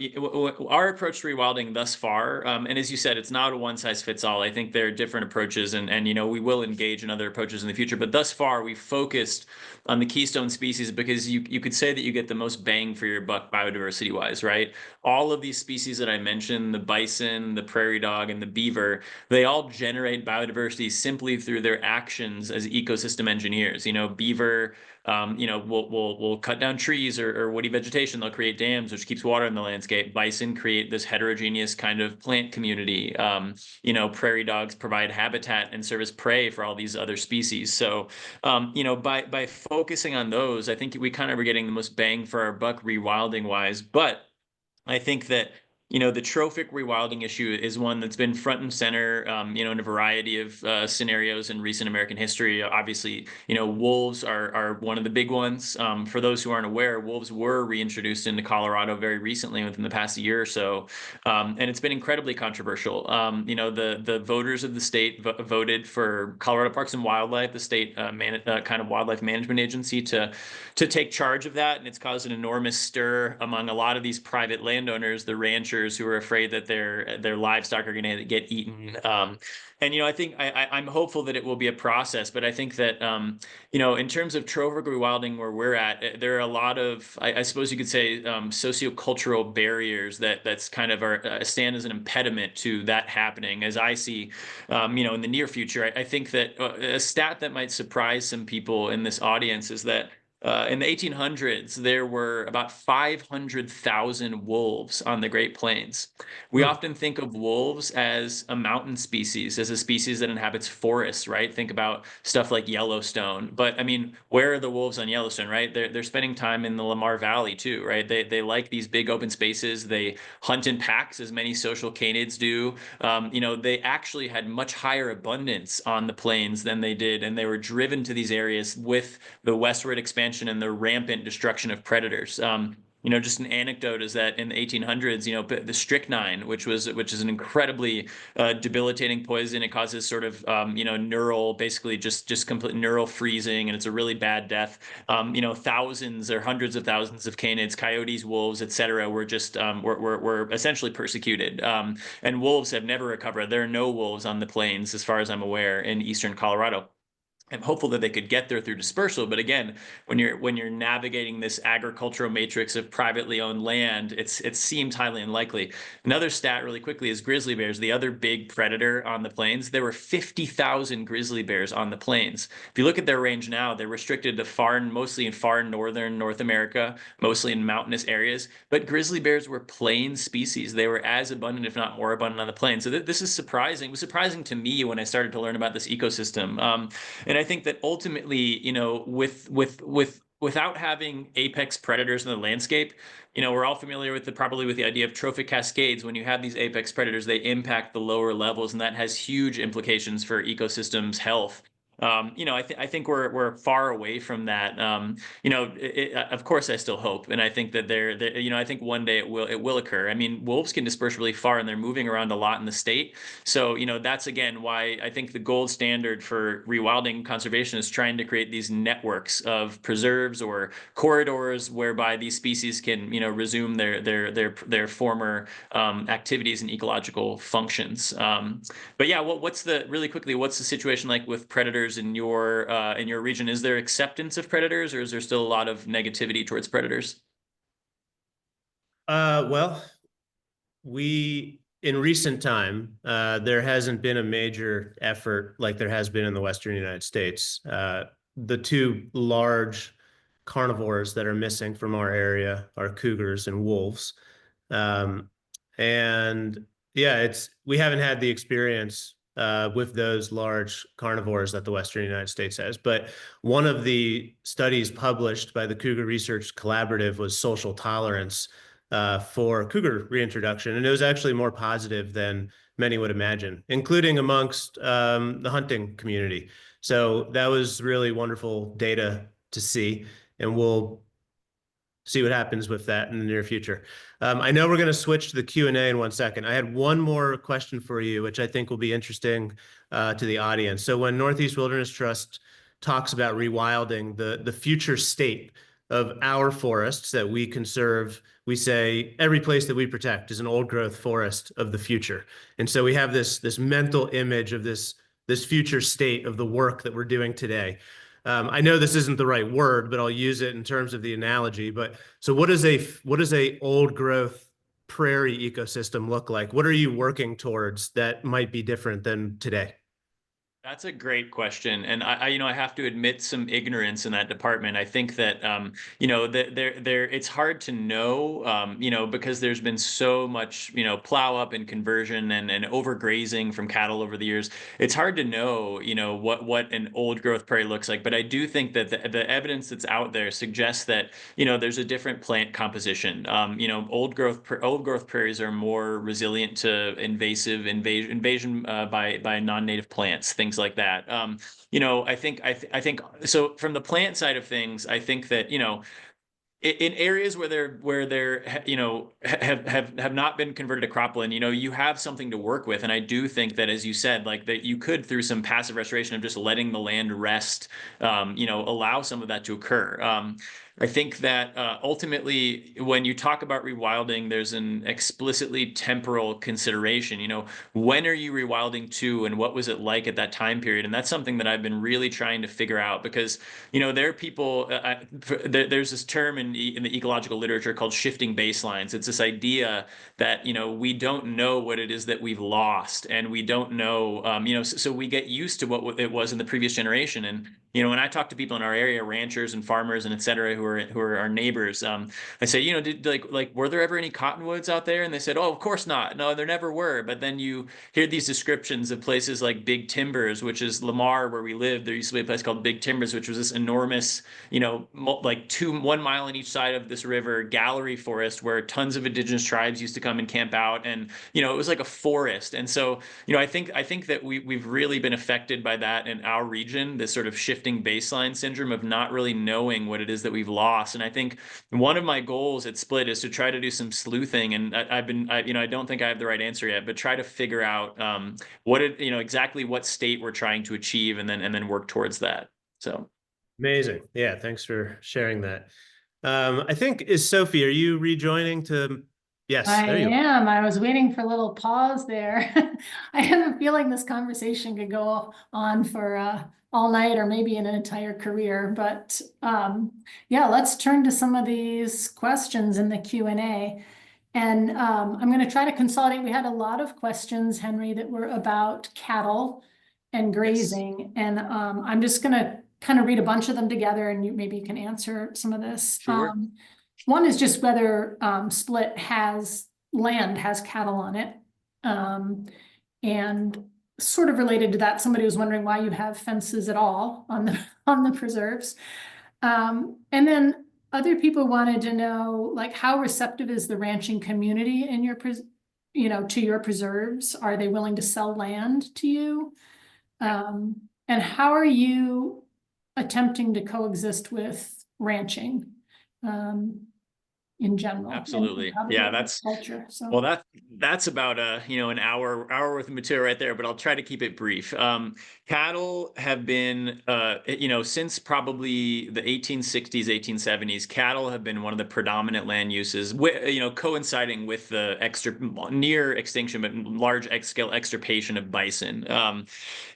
our approach to rewilding thus far, and as you said, it's not a one size fits all. I think there are different approaches, and we will engage in other approaches in the future. But thus far, we focused on the keystone species because you could say that you get the most bang for your buck biodiversity wise, right? All of these species that I mentioned, the bison, the prairie dog, and the beaver, they all generate biodiversity simply through their actions as ecosystem engineers. Beaver, will cut down trees or woody vegetation. They'll create dams, which keeps water in the landscape. Bison create this heterogeneous kind of plant community. Prairie dogs provide habitat and serve as prey for all these other species. So, by focusing on those, I think we kind of are getting the most bang for our buck rewilding wise. But I think that the trophic rewilding issue is one that's been front and center, in a variety of scenarios in recent American history. Obviously, wolves are one of the big ones. For those who aren't aware, wolves were reintroduced into Colorado very recently, within the past year or so, and it's been incredibly controversial. The voters of the state voted for Colorado Parks and Wildlife, the state kind of wildlife management agency, to take charge of that, and it's caused an enormous stir among a lot of these private landowners, the ranchers, who are afraid that their livestock are going to get eaten. I think I'm hopeful that it will be a process, but I think that in terms of trophic rewilding where we're at, there are a lot of, I suppose you could say, sociocultural barriers that's kind of stand as an impediment to that happening. As I see, in the near future, I think that a stat that might surprise some people in this audience is that in the 1800s, there were about 500,000 wolves on the Great Plains. We often think of wolves as a mountain species, as a species that inhabits forests, right? Think about stuff like Yellowstone. But I mean, where are the wolves on Yellowstone, right? They're spending time in the Lamar Valley too, right? They like these big open spaces. They hunt in packs, as many social canids do. They actually had much higher abundance on the plains than they did, and they were driven to these areas with the westward expansion and the rampant destruction of predators. Just an anecdote is that in the 1800s, the strychnine, which is an incredibly debilitating poison. It causes sort of neural, basically just complete neural freezing, and it's a really bad death. Thousands or hundreds of thousands of canids, coyotes, wolves, etc., were just were essentially persecuted. And wolves have never recovered. There are no wolves on the plains, as far as I'm aware, in eastern Colorado. I'm hopeful that they could get there through dispersal, but again, when you're navigating this agricultural matrix of privately owned land, it seems highly unlikely. Another stat, really quickly, is grizzly bears, the other big predator on the plains. There were 50,000 grizzly bears on the plains. If you look at their range now, they're restricted to mostly in far northern North America, mostly in mountainous areas. But grizzly bears were plain species. They were as abundant, if not more abundant, on the plains. So this is surprising. It was surprising to me when I started to learn about this ecosystem. And I think that ultimately, without having apex predators in the landscape, we're all familiar probably with the idea of trophic cascades. When you have these apex predators, they impact the lower levels, and that has huge implications for ecosystems' health. I think we're far away from that. Of course, I still hope, and I think that I think one day it will occur. I mean, wolves can disperse really far, and they're moving around a lot in the state. So, that's again why I think the gold standard for rewilding conservation is trying to create these networks of preserves or corridors whereby these species can, resume their former activities and ecological functions. But yeah, really quickly, what's the situation like with predators in your region? Is there acceptance of predators, or is there still a lot of negativity towards predators? Well, in recent time, there hasn't been a major effort like there has been in the Western United States. The two large carnivores that are missing from our area are cougars and wolves. And yeah, we haven't had the experience with those large carnivores that the Western United States has. But one of the studies published by the Cougar Research Collaborative was social tolerance for cougar reintroduction. And it was actually more positive than many would imagine, including amongst the hunting community. So that was really wonderful data to see, and we'll see what happens with that in the near future. I know we're going to switch to the Q&A in 1 second. I had one more question for you, which I think will be interesting to the audience. So when Northeast Wilderness Trust talks about rewilding, the future state of our forests that we conserve, we say every place that we protect is an old growth forest of the future. And so we have this mental image of this future state of the work that we're doing today. I know this isn't the right word, but I'll use it in terms of the analogy. But so what does a old growth prairie ecosystem look like? What are you working towards that might be different than today? That's a great question, and I have to admit some ignorance in that department. I think that, it's hard to know, because there's been so much, plow up and conversion and overgrazing from cattle over the years. It's hard to know, what an old growth prairie looks like. But I do think that the evidence that's out there suggests that, there's a different plant composition. Old growth prairies are more resilient to invasion by non-native plants, things like that. I think so. From the plant side of things, I think that, in areas where they're have not been converted to cropland, you have something to work with. And I do think that, as you said, like that you could, through some passive restoration of just letting the land rest, allow some of that to occur. I think that ultimately, when you talk about rewilding, there's an explicitly temporal consideration. When are you rewilding to, and what was it like at that time period? And that's something that I've been really trying to figure out, because there are people. There's this term in the ecological literature called shifting baselines. It's this idea that we don't know what it is that we've lost, and we don't know. So we get used to what it was in the previous generation. And when I talk to people in our area, ranchers and farmers and et cetera, who are our neighbors, I say, did were there ever any cottonwoods out there? And they said, oh, of course not. No, there never were. But then you hear these descriptions of places like Big Timbers, which is Lamar, where we lived. There used to be a place called Big Timbers, which was this enormous, like 1 mile on each side of this river gallery forest where tons of indigenous tribes used to come and camp out. And, it was like a forest. And so, I think that we've really been affected by that in our region, this sort of shifting baseline syndrome of not really knowing what it is that we've lost. And I think one of my goals at Split is to try to do some sleuthing. And I don't think I have the right answer yet, but try to figure out exactly what state we're trying to achieve, and then work towards that. So Amazing. Yeah, thanks for sharing that. I think, is Sophie, are you rejoining to? Yes, I there you are. am. I was waiting for a little pause there. I have a feeling this conversation could go on for all night, or maybe an entire career. But yeah, let's turn to some of these questions in the Q&A. And I'm going to try to consolidate. We had a lot of questions, Henry, that were about cattle and grazing. And I'm just going to kind of read a bunch of them together, and maybe you can answer some of this. Sure. One is just whether Split has cattle on it. And sort of related to that, somebody was wondering why you have fences at all on the preserves. And then other people wanted to know, like, how receptive is the ranching community in your to your preserves? Are they willing to sell land to you? And how are you attempting to coexist with ranching? In general. Absolutely. Yeah, that's culture. So well, that's about an hour worth of material right there, but I'll try to keep it brief. Cattle have been since probably the 1860s, 1870s, cattle have been one of the predominant land uses, coinciding with the near extinction but large scale extirpation of bison.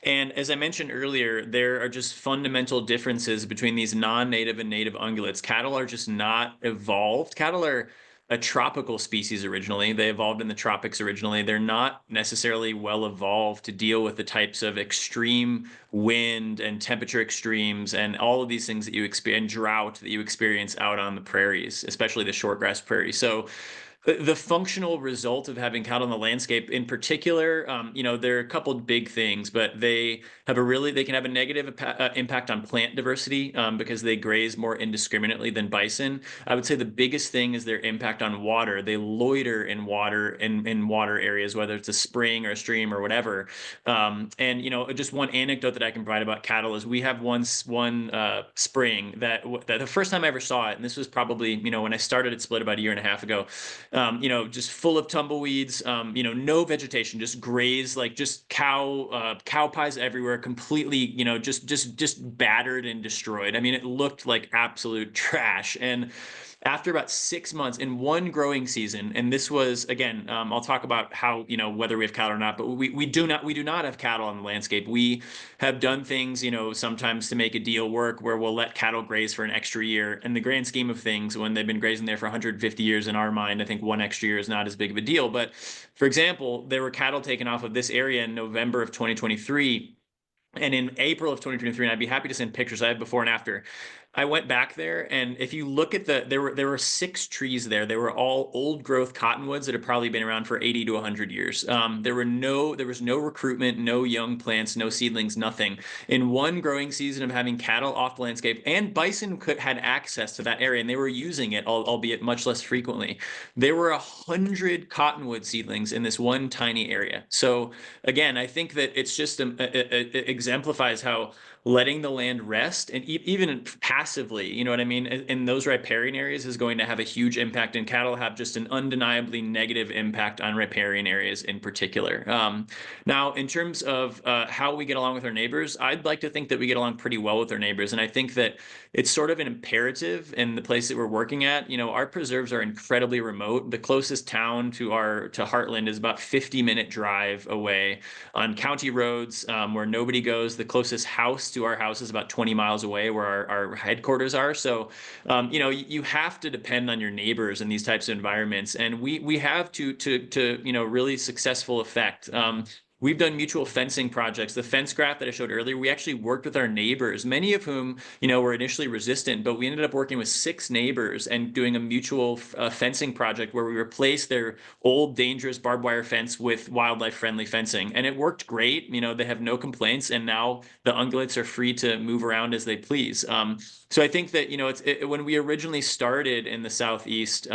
And as I mentioned earlier, there are just fundamental differences between these non-native and native ungulates. Cattle are just not evolved. Cattle are a tropical species originally. They evolved in the tropics originally. They're not necessarily well evolved to deal with the types of extreme wind and temperature extremes and all of these things that you experience, and drought that you experience out on the prairies, especially the shortgrass prairie. So the functional result of having cattle in the landscape in particular, there are a couple of big things, but they can have a negative impact on plant diversity because they graze more indiscriminately than bison. I would say the biggest thing is their impact on water. They loiter in water, in water areas, whether it's a spring or a stream or whatever. And just one anecdote that I can provide about cattle is we have one spring that the first time I ever saw it, and this was probably when I started at Split about a year and a half ago. Just full of tumbleweeds, no vegetation, just graze, like just cow pies everywhere, completely, just battered and destroyed. I mean, it looked like absolute trash. And after about 6 months in one growing season, and this was again, I'll talk about how whether we have cattle or not, but we do not have cattle on the landscape. We have done things sometimes to make a deal work where we'll let cattle graze for an extra year. In the grand scheme of things, when they've been grazing there for 150 years, in our mind, I think one extra year is not as big of a deal. But for example, there were cattle taken off of this area in November of 2023. And in April of 2023, and I'd be happy to send pictures, I have before and after. I went back there, and if you look at there were 6 trees there. They were all old growth cottonwoods that had probably been around for 80 to 100 years. There was no recruitment, no young plants, no seedlings, nothing. In one growing season of having cattle off the landscape, and bison had access to that area, and they were using it, albeit much less frequently. There were 100 cottonwood seedlings in this one tiny area. So again, I think that it's just it exemplifies how letting the land rest, and even passively, you know what I mean, in those riparian areas is going to have a huge impact, and cattle have just an undeniably negative impact on riparian areas in particular. Now, in terms of how we get along with our neighbors, I'd like to think that we get along pretty well with our neighbors, and I think that it's sort of an imperative in the place that we're working at. You know, our preserves are incredibly remote. The closest town to Heartland is about 50-minute drive away on county roads, where nobody goes. The closest house to our house is about 20 miles away, where our headquarters are. So, you know, you have to depend on your neighbors in these types of environments, and we have to you know, really successful effect. We've done mutual fencing projects. The fence graph that I showed earlier, we actually worked with our neighbors, many of whom, you know, were initially resistant, but we ended up working with 6 neighbors and doing a mutual fencing project where we replaced their old dangerous barbed wire fence with wildlife friendly fencing. And it worked great. You know, they have no complaints, and now the ungulates are free to move around as they please. So I think that, you know, when we originally started in the Southeast,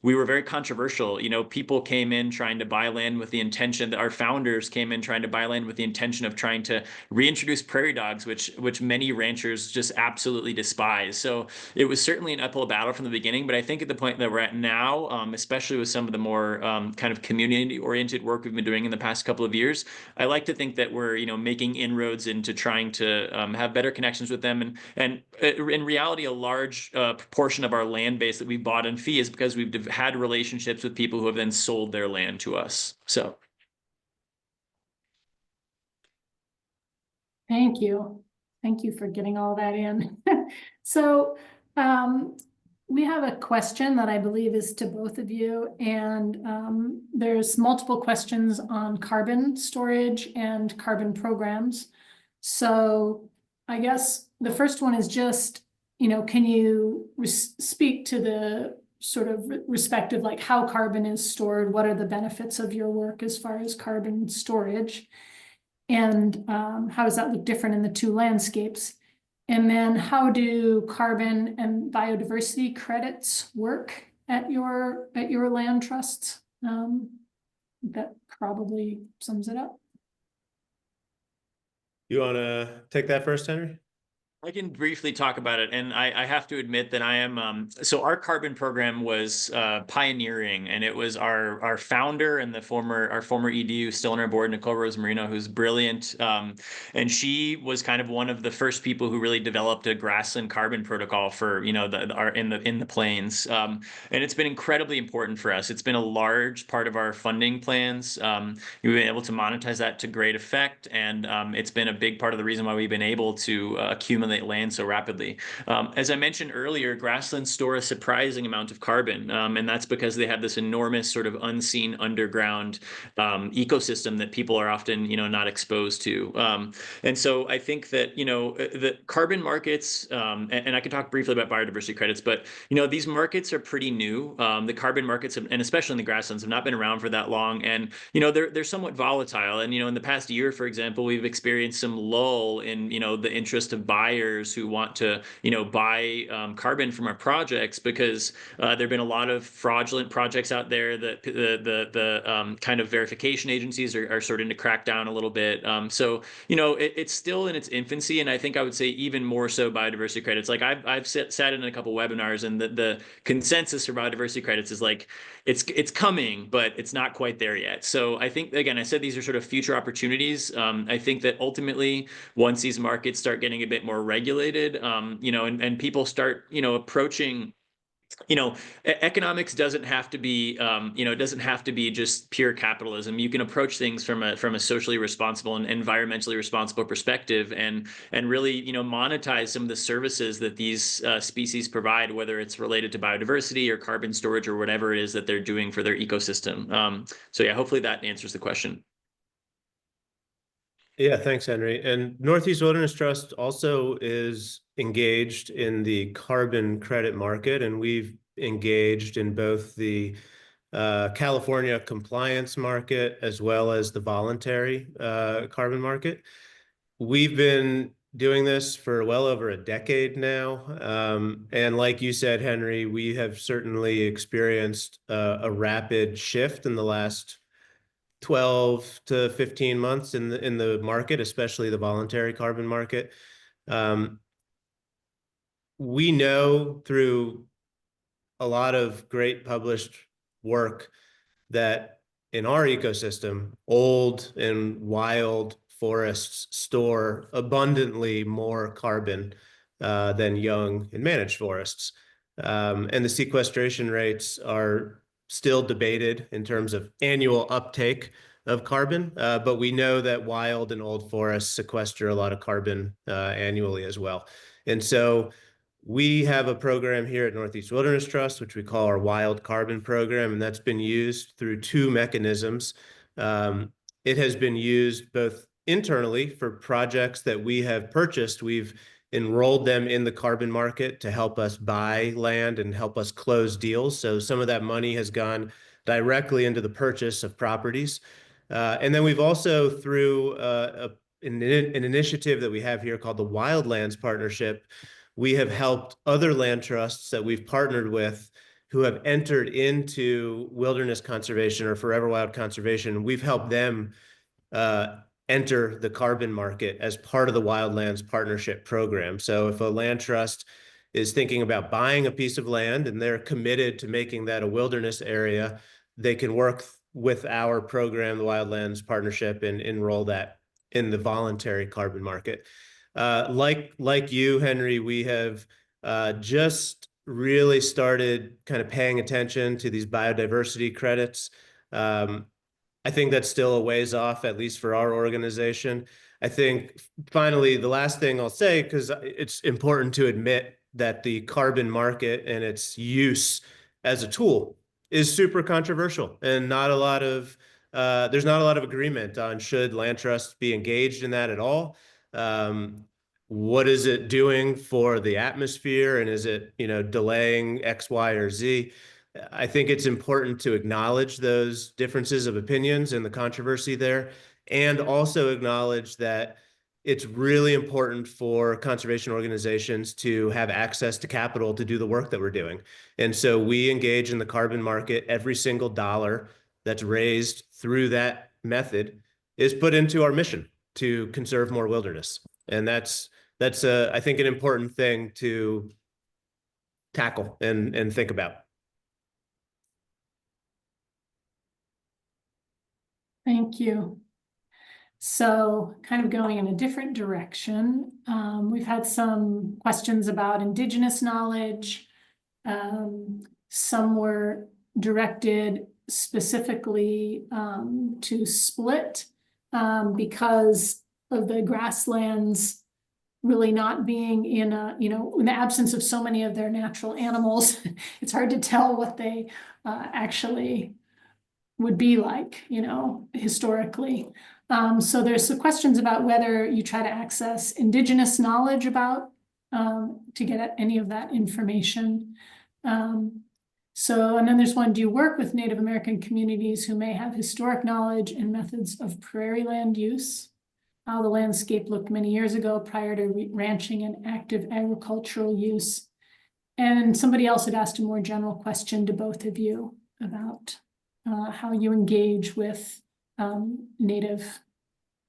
we were very controversial. You know, people came in trying to buy land with the intention that our founders came in trying to buy land with the intention of trying to reintroduce prairie dogs, which many ranchers just absolutely despise. So it was certainly an uphill battle from the beginning. But I think at the point that we're at now, especially with some of the more kind of community-oriented work we've been doing in the past couple of years, I like to think that we're, you know, making inroads into trying to have better connections with them. And in reality, a large proportion of our land base that we bought in fee is because we've had relationships with people who have then sold their land to us. So. Thank you. Thank you for getting all that in. So we have a question that I believe is to both of you, and there's multiple questions on carbon storage and carbon programs. So I guess the first one is just, you know, can you speak to the sort of respective, like how carbon is stored? What are the benefits of your work as far as carbon storage? And how does that look different in the 2 landscapes? And then how do carbon and biodiversity credits work at your land trusts? That probably sums it up. You want to take that first, Henry? I can briefly talk about it, and I have to admit that I am so our carbon program was pioneering, and it was our founder and our former ED, still on our board, Nicole Rose Marino, who's brilliant, and she was kind of one of the first people who really developed a grassland carbon protocol for, you know, in the plains, and it's been incredibly important for us. It's been a large part of our funding plans. We've been able to monetize that to great effect, and it's been a big part of the reason why we've been able to accumulate land so rapidly. As I mentioned earlier, grasslands store a surprising amount of carbon, and that's because they have this enormous sort of unseen underground ecosystem that people are often, you know, not exposed to. And so I think that, you know, the carbon markets, and I can talk briefly about biodiversity credits, but, you know, these markets are pretty new. The carbon markets, and especially in the grasslands, have not been around for that long, and, you know, they're somewhat volatile. And, you know, in the past year, for example, we've experienced some lull in, you know, the interest of buyers who want to, you know, buy carbon from our projects, because there've been a lot of fraudulent projects out there that the kind of verification agencies are starting to crack down a little bit. So, you know, it's still in its infancy, and I think I would say even more so biodiversity credits. Like I've sat in a couple webinars, and the consensus for biodiversity credits is like it's coming, but it's not quite there yet. So I think, again, I said these are sort of future opportunities. I think that ultimately, once these markets start getting a bit more regulated, you know, and people start, you know, approaching, you know, economics doesn't have to be, you know, it doesn't have to be just pure capitalism. You can approach things from a socially responsible and environmentally responsible perspective, and really, you know, monetize some of the services that these species provide, whether it's related to biodiversity or carbon storage or whatever it is that they're doing for their ecosystem. So yeah, hopefully that answers the question. Yeah, thanks, Henry. And Northeast Wilderness Trust also is engaged in the carbon credit market, and we've engaged in both the California compliance market as well as the voluntary carbon market. We've been doing this for well over a decade now. And like you said, Henry, we have certainly experienced a rapid shift in the last 12 to 15 months in the market, especially the voluntary carbon market. We know through a lot of great published work that in our ecosystem, old and wild forests store abundantly more carbon than young and managed forests. And the sequestration rates are still debated in terms of annual uptake of carbon, but we know that wild and old forests sequester a lot of carbon annually as well. And so we have a program here at Northeast Wilderness Trust, which we call our Wild Carbon Program, and that's been used through two mechanisms. It has been used both internally for projects that we have purchased. We've enrolled them in the carbon market to help us buy land and help us close deals. So some of that money has gone directly into the purchase of properties. And then we've also, through an initiative that we have here called the Wildlands Partnership, we have helped other land trusts that we've partnered with who have entered into wilderness conservation or forever wild conservation. We've helped them enter the carbon market as part of the Wildlands Partnership Program. So if a land trust is thinking about buying a piece of land and they're committed to making that a wilderness area, they can work with our program, the Wildlands Partnership, and enroll that in the voluntary carbon market. Like you, Henry, we have just really started kind of paying attention to these biodiversity credits. I think that's still a ways off, at least for our organization. I think finally, the last thing I'll say, because it's important to admit that the carbon market and its use as a tool is super controversial, and not a lot of there's not a lot of agreement on should land trusts be engaged in that at all. What is it doing for the atmosphere, and is it, delaying X, Y, or Z? I think it's important to acknowledge those differences of opinions and the controversy there, and also acknowledge that it's really important for conservation organizations to have access to capital to do the work that we're doing. And so we engage in the carbon market. Every single dollar that's raised through that method is put into our mission to conserve more wilderness. And that's I think, an important thing to tackle and think about. Thank you. So kind of going in a different direction, we've had some questions about Indigenous knowledge. Some were directed specifically to split because of the grasslands really not being in in the absence of so many of their natural animals. It's hard to tell what they actually would be like, historically. So there's some questions about whether you try to access Indigenous knowledge about to get at any of that information. And then there's one, do you work with Native American communities who may have historic knowledge and methods of prairie land use? How the landscape looked many years ago prior to ranching and active agricultural use. And somebody else had asked a more general question to both of you about how you engage with Native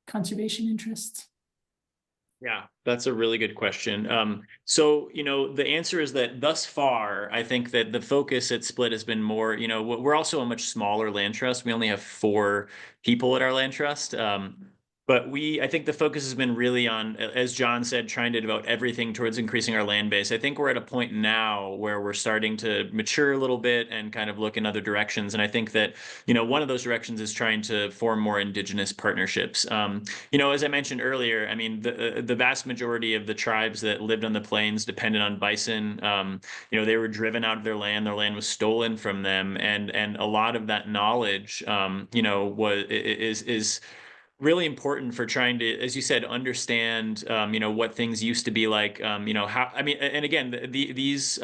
conservation interests. Yeah, that's a really good question. So, the answer is that thus far, I think that the focus at Split has been more, we're also a much smaller land trust. We only have 4 people at our land trust. But I think the focus has been really on, as John said, trying to devote everything towards increasing our land base. I think we're at a point now where we're starting to mature a little bit and kind of look in other directions. And I think that, one of those directions is trying to form more Indigenous partnerships. As I mentioned earlier, I mean, the vast majority of the tribes that lived on the plains depended on bison. They were driven out of their land was stolen from them. And a lot of that knowledge, really important for trying to, as you said, understand, what things used to be like, how, I mean, and again, these,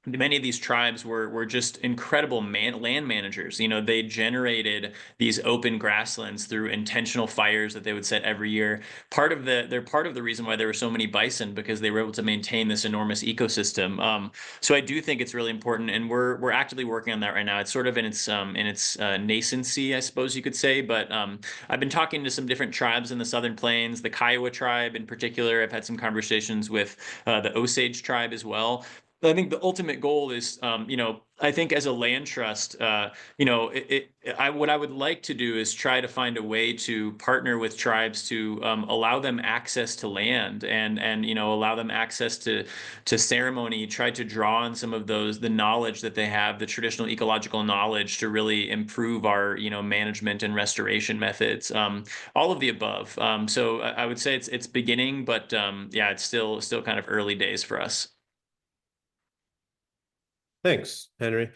many of these tribes were just incredible land managers. They generated these open grasslands through intentional fires that they would set every year. They're part of the reason why there were so many bison, because they were able to maintain this enormous ecosystem. So I do think it's really important, and we're actively working on that right now. It's sort of in its nascency, I suppose you could say. But I've been talking to some different tribes in the Southern Plains, the Kiowa tribe in particular. I've had some conversations with the Osage tribe as well. I think the ultimate goal is, I think as a land trust, what I would like to do is try to find a way to partner with tribes to allow them access to land, and allow them access to ceremony. Try to draw on some of the knowledge that they have, the traditional ecological knowledge, to really improve our management and restoration methods. All of the above. So I would say it's beginning, but yeah, it's still kind of early days for us. Thanks, Henry.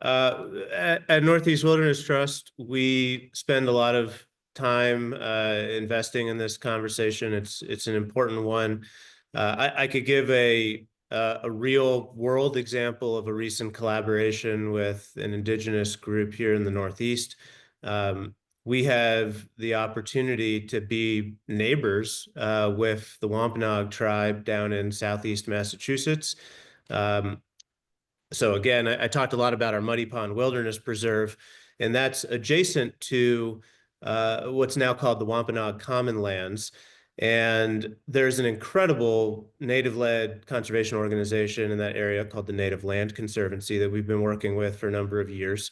At Northeast Wilderness Trust, we spend a lot of time investing in this conversation. It's an important one. I could give a real world example of a recent collaboration with an indigenous group here in the Northeast. We have the opportunity to be neighbors with the Wampanoag tribe down in Southeast Massachusetts. So again, I talked a lot about our Muddy Pond Wilderness Preserve, and that's adjacent to what's now called the Wampanoag Common Lands. And there's an incredible native-led conservation organization in that area called the Native Land Conservancy that we've been working with for a number of years.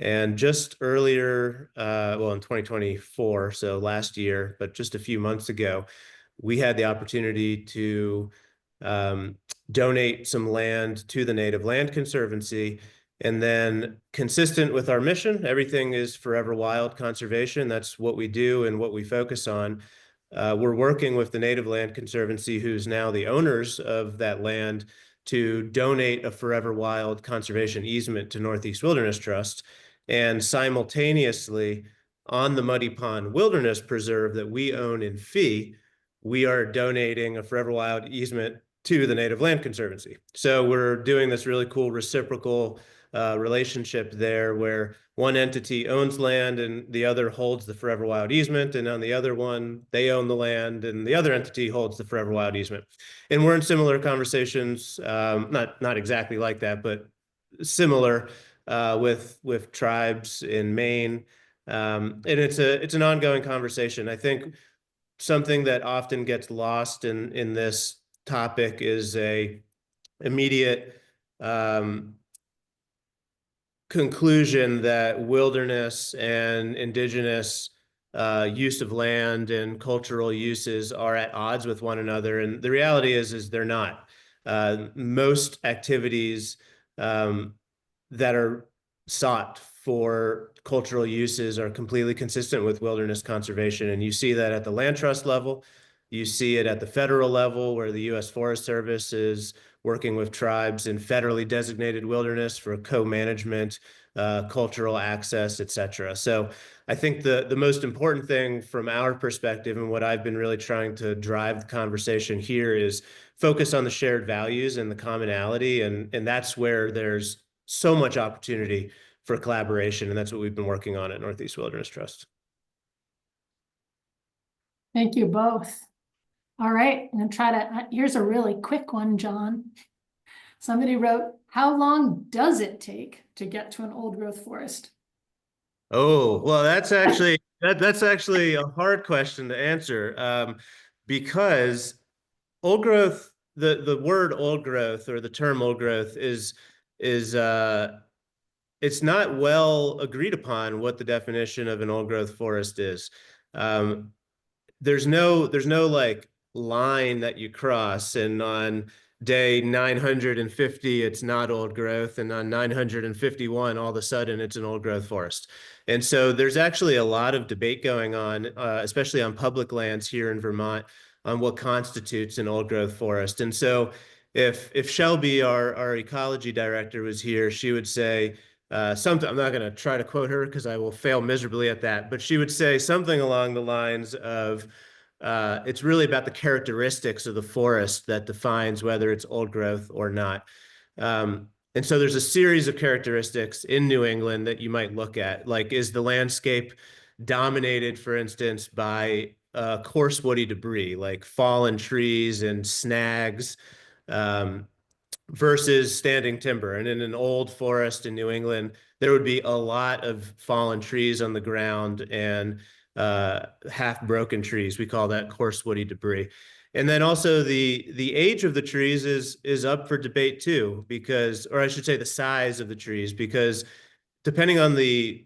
And just earlier, well, in 2024, so last year, but just a few months ago, we had the opportunity to donate some land to the Native Land Conservancy. And then, consistent with our mission, everything is forever wild conservation. That's what we do and what we focus on. We're working with the Native Land Conservancy, who's now the owners of that land, to donate a forever wild conservation easement to Northeast Wilderness Trust. And simultaneously, on the Muddy Pond Wilderness Preserve that we own in fee, we are donating a forever wild easement to the Native Land Conservancy. So we're doing this really cool reciprocal relationship there, where one entity owns land and the other holds the forever wild easement, and on the other one, they own the land and the other entity holds the forever wild easement. And we're in similar conversations, not exactly like that, but similar with tribes in Maine. And it's an ongoing conversation. I think something that often gets lost in this topic is a immediate conclusion that wilderness and indigenous use of land and cultural uses are at odds with one another. And the reality is they're not. Most activities that are sought for cultural uses are completely consistent with wilderness conservation. And you see that at the land trust level. You see it at the federal level, where the U.S. Forest Service is working with tribes in federally designated wilderness for co-management, cultural access, et cetera. So I think the most important thing from our perspective, and what I've been really trying to drive the conversation here, is focus on the shared values and the commonality. And that's where there's so much opportunity for collaboration. And that's what we've been working on at Northeast Wilderness Trust. Thank you both. All right, I'm gonna try to, here's a really quick one, John. Somebody wrote, how long does it take to get to an old growth forest? Oh, well, that's actually that's actually a hard question to answer, because old growth, the word old growth, or the term old growth, is it's not well agreed upon what the definition of an old growth forest is. There's no like line that you cross, and on day 950 it's not old growth, and on 951 all of a sudden it's an old growth forest. And so there's actually a lot of debate going on, especially on public lands here in Vermont, on what constitutes an old growth forest. And so if Shelby, our ecology director, was here, she would say something, I'm not going to try to quote her because I will fail miserably at that, but she would say something along the lines of, it's really about the characteristics of the forest that defines whether it's old growth or not. And so there's a series of characteristics in New England that you might look at, like, is the landscape dominated, for instance, by coarse woody debris, like fallen trees and snags, versus standing timber. And in an old forest in New England, there would be a lot of fallen trees on the ground and half broken trees. We call that coarse woody debris. And then also the age of the trees is up for debate too, because, or I should say the size of the trees, because depending on the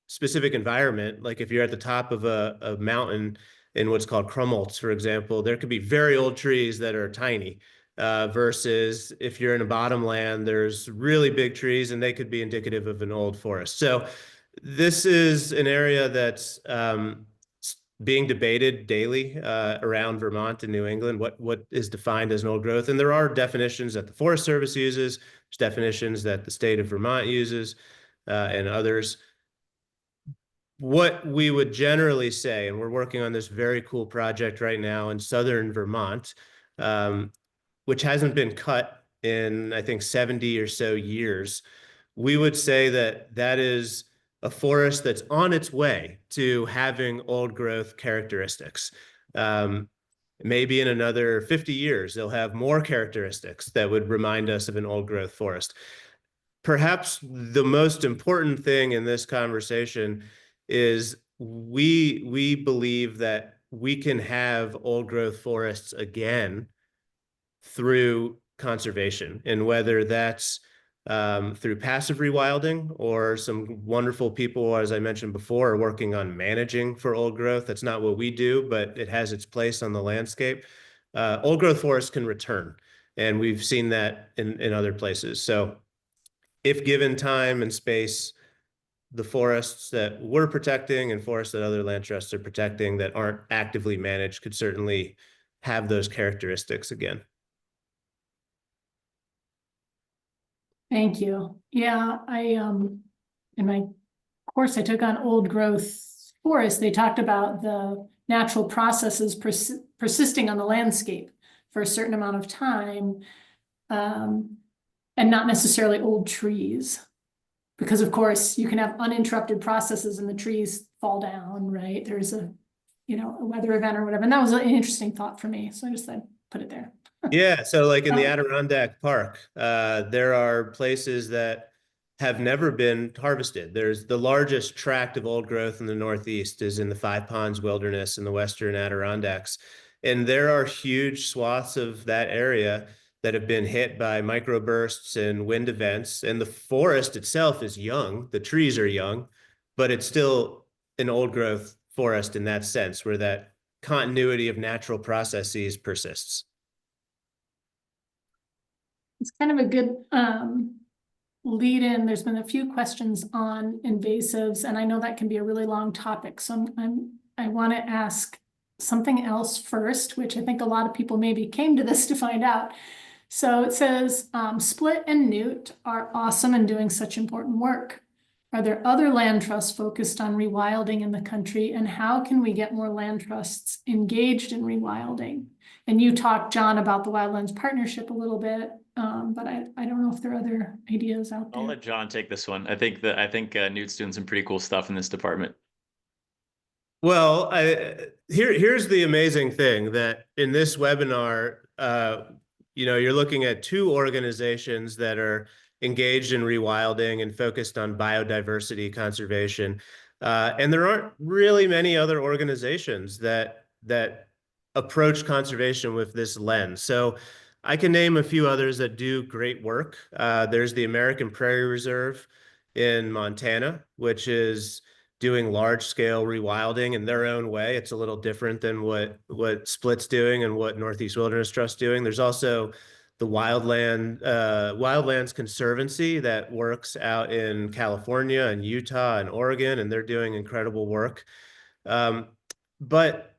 specific environment, like if you're at the top of a mountain in what's called crumults, for example, there could be very old trees that are tiny. Versus if you're in a bottomland, there's really big trees and they could be indicative of an old forest. So this is an area that's being debated daily around Vermont and New England, what is defined as an old growth. And there are definitions that the Forest Service uses, there's definitions that the state of Vermont uses, and others. What we would generally say, and we're working on this very cool project right now in southern Vermont, which hasn't been cut in, I think, 70 or so years, we would say that that is a forest that's on its way to having old growth characteristics. Maybe in another 50 years, they'll have more characteristics that would remind us of an old growth forest. Perhaps the most important thing in this conversation is we believe that we can have old growth forests again through conservation, and whether that's through passive rewilding, or some wonderful people, as I mentioned before, are working on managing for old growth. That's not what we do, but it has its place on the landscape. Old growth forests can return, and we've seen that in other places. So if given time and space, the forests that we're protecting and forests that other land trusts are protecting that aren't actively managed could certainly have those characteristics again. Thank you. Yeah, in my course I took on old growth forest, they talked about the natural processes persisting on the landscape for a certain amount of time, and not necessarily old trees. Because of course you can have uninterrupted processes and the trees fall down, right? There's a weather event or whatever. And that was an interesting thought for me. So I just thought I'd put it there. Yeah, so like in the Adirondack Park, there are places that have never been harvested. There's the largest tract of old growth in the Northeast is in the Five Ponds Wilderness in the Western Adirondacks. And there are huge swaths of that area that have been hit by microbursts and wind events. And the forest itself is young, the trees are young, but it's still an old growth forest in that sense, where that continuity of natural processes persists. It's kind of a good lead in. There's been a few questions on invasives, and I know that can be a really long topic. So I want to ask something else first, which I think a lot of people maybe came to this to find out. So it says, Split and Newt are awesome and doing such important work. Are there other land trusts focused on rewilding in the country, and how can we get more land trusts engaged in rewilding? And you talked, John, about the Wildlands Partnership a little bit, but I don't know if there are other ideas out there. I'll let John take this one. I think Newt's doing some pretty cool stuff in this department. Well, here's the amazing thing, that in this webinar, you're looking at two organizations that are engaged in rewilding and focused on biodiversity conservation. And there aren't really many other organizations that approach conservation with this lens. So I can name a few others that do great work. There's the American Prairie Reserve in Montana, which is doing large-scale rewilding in their own way. It's a little different than what Split's doing and what Northeast Wilderness Trust's doing. There's also the Wildlands Conservancy that works out in California and Utah and Oregon, and they're doing incredible work. But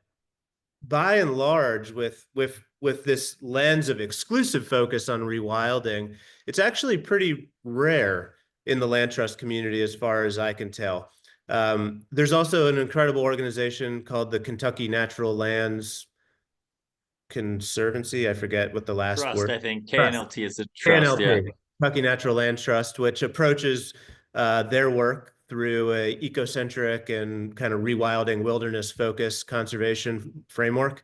by and large, with this lens of exclusive focus on rewilding, it's actually pretty rare in the land trust community, as far as I can tell. There's also an incredible organization called the Kentucky Natural Lands Conservancy. I forget what the last Trust, word. I think Trust. KNLT is a trust. Yeah. KNLT, Kentucky Natural Land Trust, which approaches their work through a ecocentric and kind of rewilding wilderness focused conservation framework.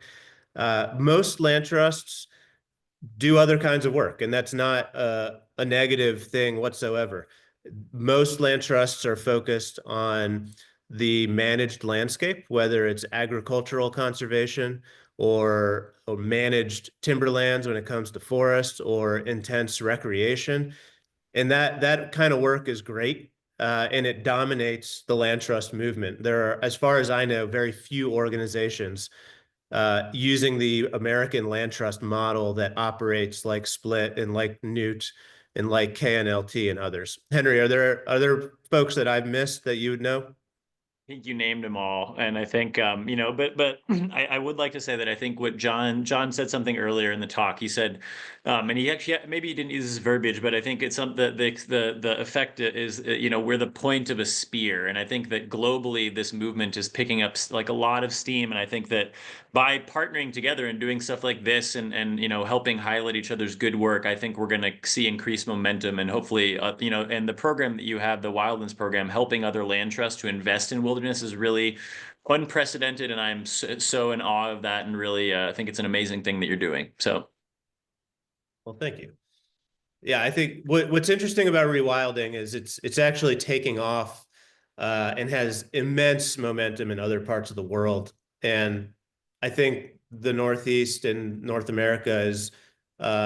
Most land trusts do other kinds of work, and that's not a negative thing whatsoever. Most land trusts are focused on the managed landscape, whether it's agricultural conservation or managed timberlands when it comes to forests or intense recreation. And that kind of work is great. And it dominates the land trust movement. There are, as far as I know, very few organizations using the American Land Trust model that operates like Split and like Newt and like KNLT and others. Henry, are there folks that I've missed that you would know? I think you named them all, and I think but I would like to say that I think what John said something earlier in the talk. He said, and he actually maybe he didn't use this verbiage, but I think it's something the effect is we're the point of a spear, and I think that globally this movement is picking up like a lot of steam, and I think that by partnering together and doing stuff like this and helping highlight each other's good work, I think we're going to see increased momentum and hopefully and the program that you have, the Wildlands program, helping other land trusts to invest in wilderness is really unprecedented, and I'm so in awe of that, and really I think it's an amazing thing that you're doing. So, Well, thank you. Yeah, I think what's interesting about rewilding is it's actually taking off and has immense momentum in other parts of the world. And I think the Northeast and North America is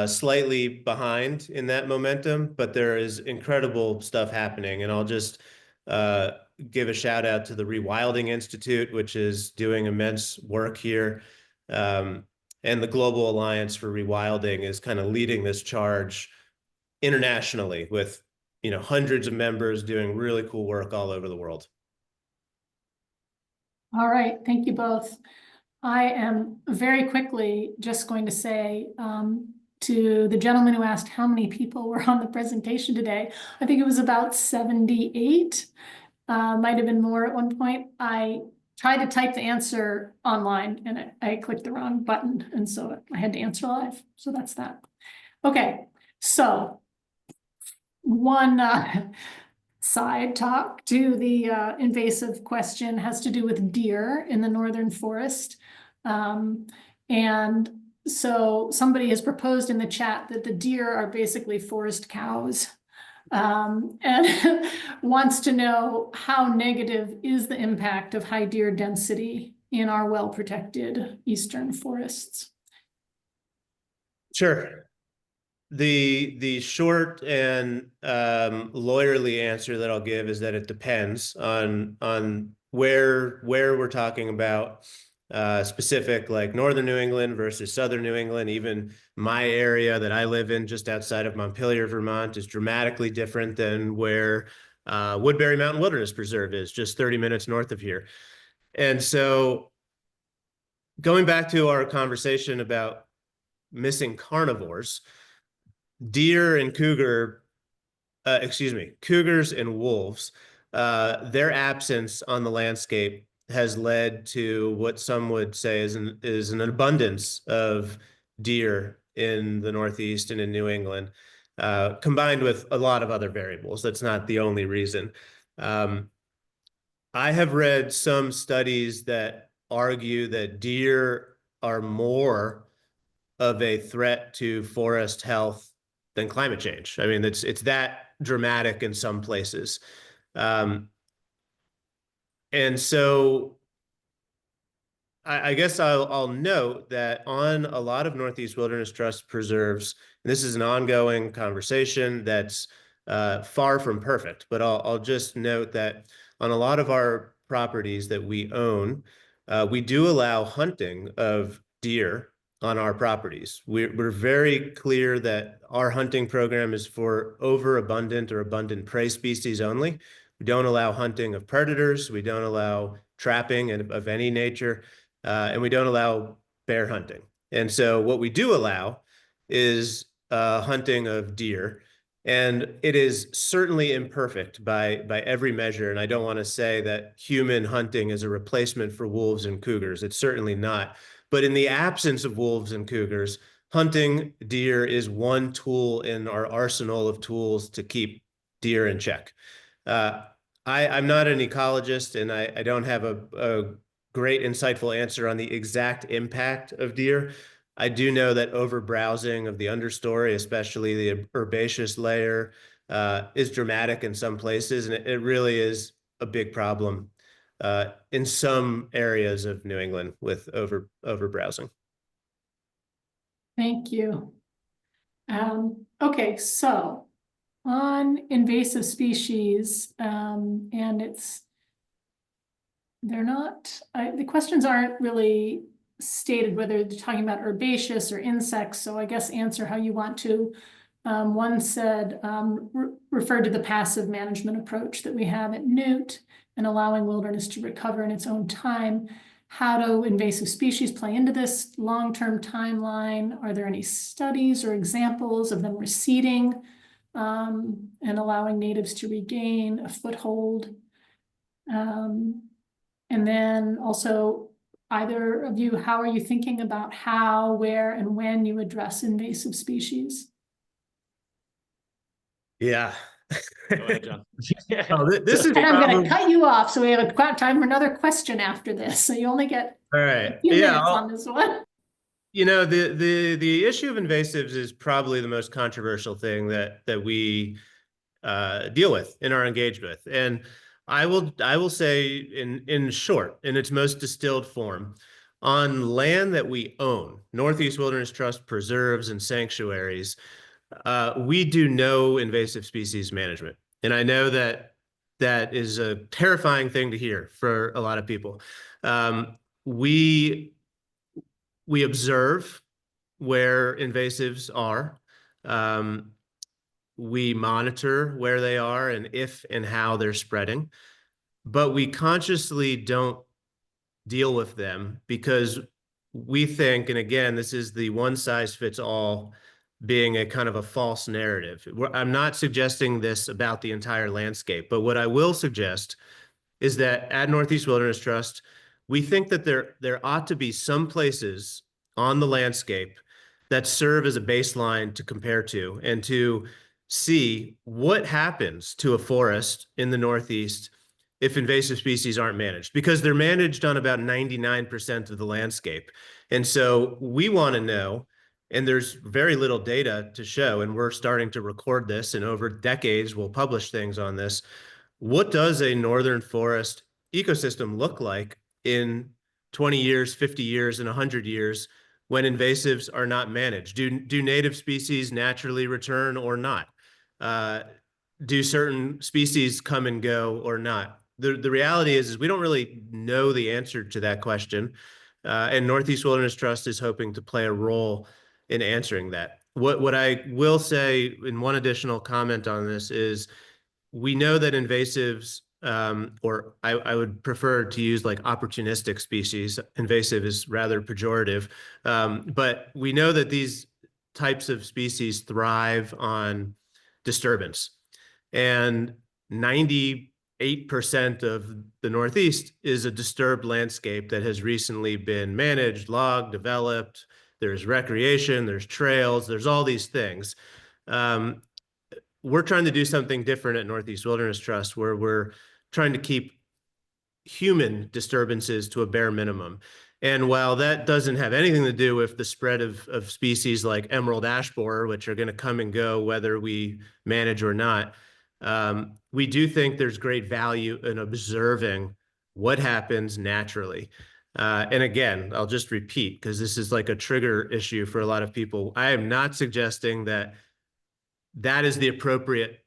slightly behind in that momentum, but there is incredible stuff happening. And I'll just give a shout out to the Rewilding Institute, which is doing immense work here. And the Global Alliance for Rewilding is kind of leading this charge internationally with hundreds of members doing really cool work all over the world. All right, thank you both. I am very quickly just going to say to the gentleman who asked how many people were on the presentation today, I think it was about 78, might have been more at one point. I tried to type the answer online and I clicked the wrong button, and so I had to answer live. So that's that. Okay, so one side talk to the invasive question has to do with deer in the northern forest. And so somebody has proposed in the chat that the deer are basically forest cows, and wants to know how negative is the impact of high deer density in our well-protected eastern forests. Sure. The short and lawyerly answer that I'll give is that it depends on where we're talking about, specific, like northern New England versus southern New England. Even my area that I live in, just outside of Montpelier, Vermont, is dramatically different than where Woodbury Mountain Wilderness Preserve is, just 30 minutes north of here. And so going back to our conversation about missing carnivores, deer and cougars and wolves, their absence on the landscape has led to what some would say is an abundance of deer in the Northeast and in New England, combined with a lot of other variables. That's not the only reason. I have read some studies that argue that deer are more of a threat to forest health than climate change. I mean, it's that dramatic in some places. And so I guess I'll note that on a lot of Northeast Wilderness Trust preserves, and this is an ongoing conversation that's far from perfect, but I'll just note that on a lot of our properties that we own, we do allow hunting of deer on our properties. We're very clear that our hunting program is for overabundant or abundant prey species only. We don't allow hunting of predators. We don't allow trapping of any nature, and we don't allow bear hunting. And so what we do allow is hunting of deer. And it is certainly imperfect by every measure. And I don't want to say that human hunting is a replacement for wolves and cougars. It's certainly not. But in the absence of wolves and cougars, hunting deer is one tool in our arsenal of tools to keep deer in check. I'm not an ecologist, and I don't have a great insightful answer on the exact impact of deer. I do know that overbrowsing of the understory, especially the herbaceous layer, is dramatic in some places, and it really is a big problem in some areas of New England with overbrowsing. Thank you. Okay, so on invasive species, and they're not, the questions aren't really stated whether they're talking about herbaceous or insects, so I guess answer how you want to. One said, referred to the passive management approach that we have at Newt and allowing wilderness to recover in its own time. How do invasive species play into this long-term timeline? Are there any studies or examples of them receding and allowing natives to regain a foothold? And then also, either of you, how are you thinking about how, where, and when you address invasive species? Yeah. Go ahead, John. Oh, this is And I'm going probably to cut you off, so we have time for another question after this. So you only get all a right. few Yeah, minutes on this one. you know, the issue of invasives is probably the most controversial thing that we deal with and are engaged with. And I will say in short, in its most distilled form, on land that we own, Northeast Wilderness Trust preserves and sanctuaries, we do no invasive species management. And I know that that is a terrifying thing to hear for a lot of people. We observe where invasives are. We monitor where they are and if and how they're spreading, but we consciously don't deal with them because we think, and again, this is the one size fits all being a kind of a false narrative. I'm not suggesting this about the entire landscape, but what I will suggest is that at Northeast Wilderness Trust, we think that there ought to be some places on the landscape that serve as a baseline to compare to and to see what happens to a forest in the Northeast if invasive species aren't managed, because they're managed on about 99% of the landscape. And so we want to know, and there's very little data to show, and we're starting to record this, and over decades we'll publish things on this. What does a northern forest ecosystem look like in 20 years, 50 years, and 100 years when invasives are not managed? Do native species naturally return or not? Do certain species come and go or not? The reality is we don't really know the answer to that question. And Northeast Wilderness Trust is hoping to play a role in answering that. What I will say in one additional comment on this is we know that invasives, or I would prefer to use like opportunistic species. Invasive is rather pejorative, but we know that these types of species thrive on disturbance. And 98% of the Northeast is a disturbed landscape that has recently been managed, logged, developed. There's recreation, there's trails, there's all these things. We're trying to do something different at Northeast Wilderness Trust, where we're trying to keep human disturbances to a bare minimum. And while that doesn't have anything to do with the spread of species like emerald ash borer, which are going to come and go whether we manage or not, we do think there's great value in observing what happens naturally. And again, I'll just repeat, because this is like a trigger issue for a lot of people. I am not suggesting that that is the appropriate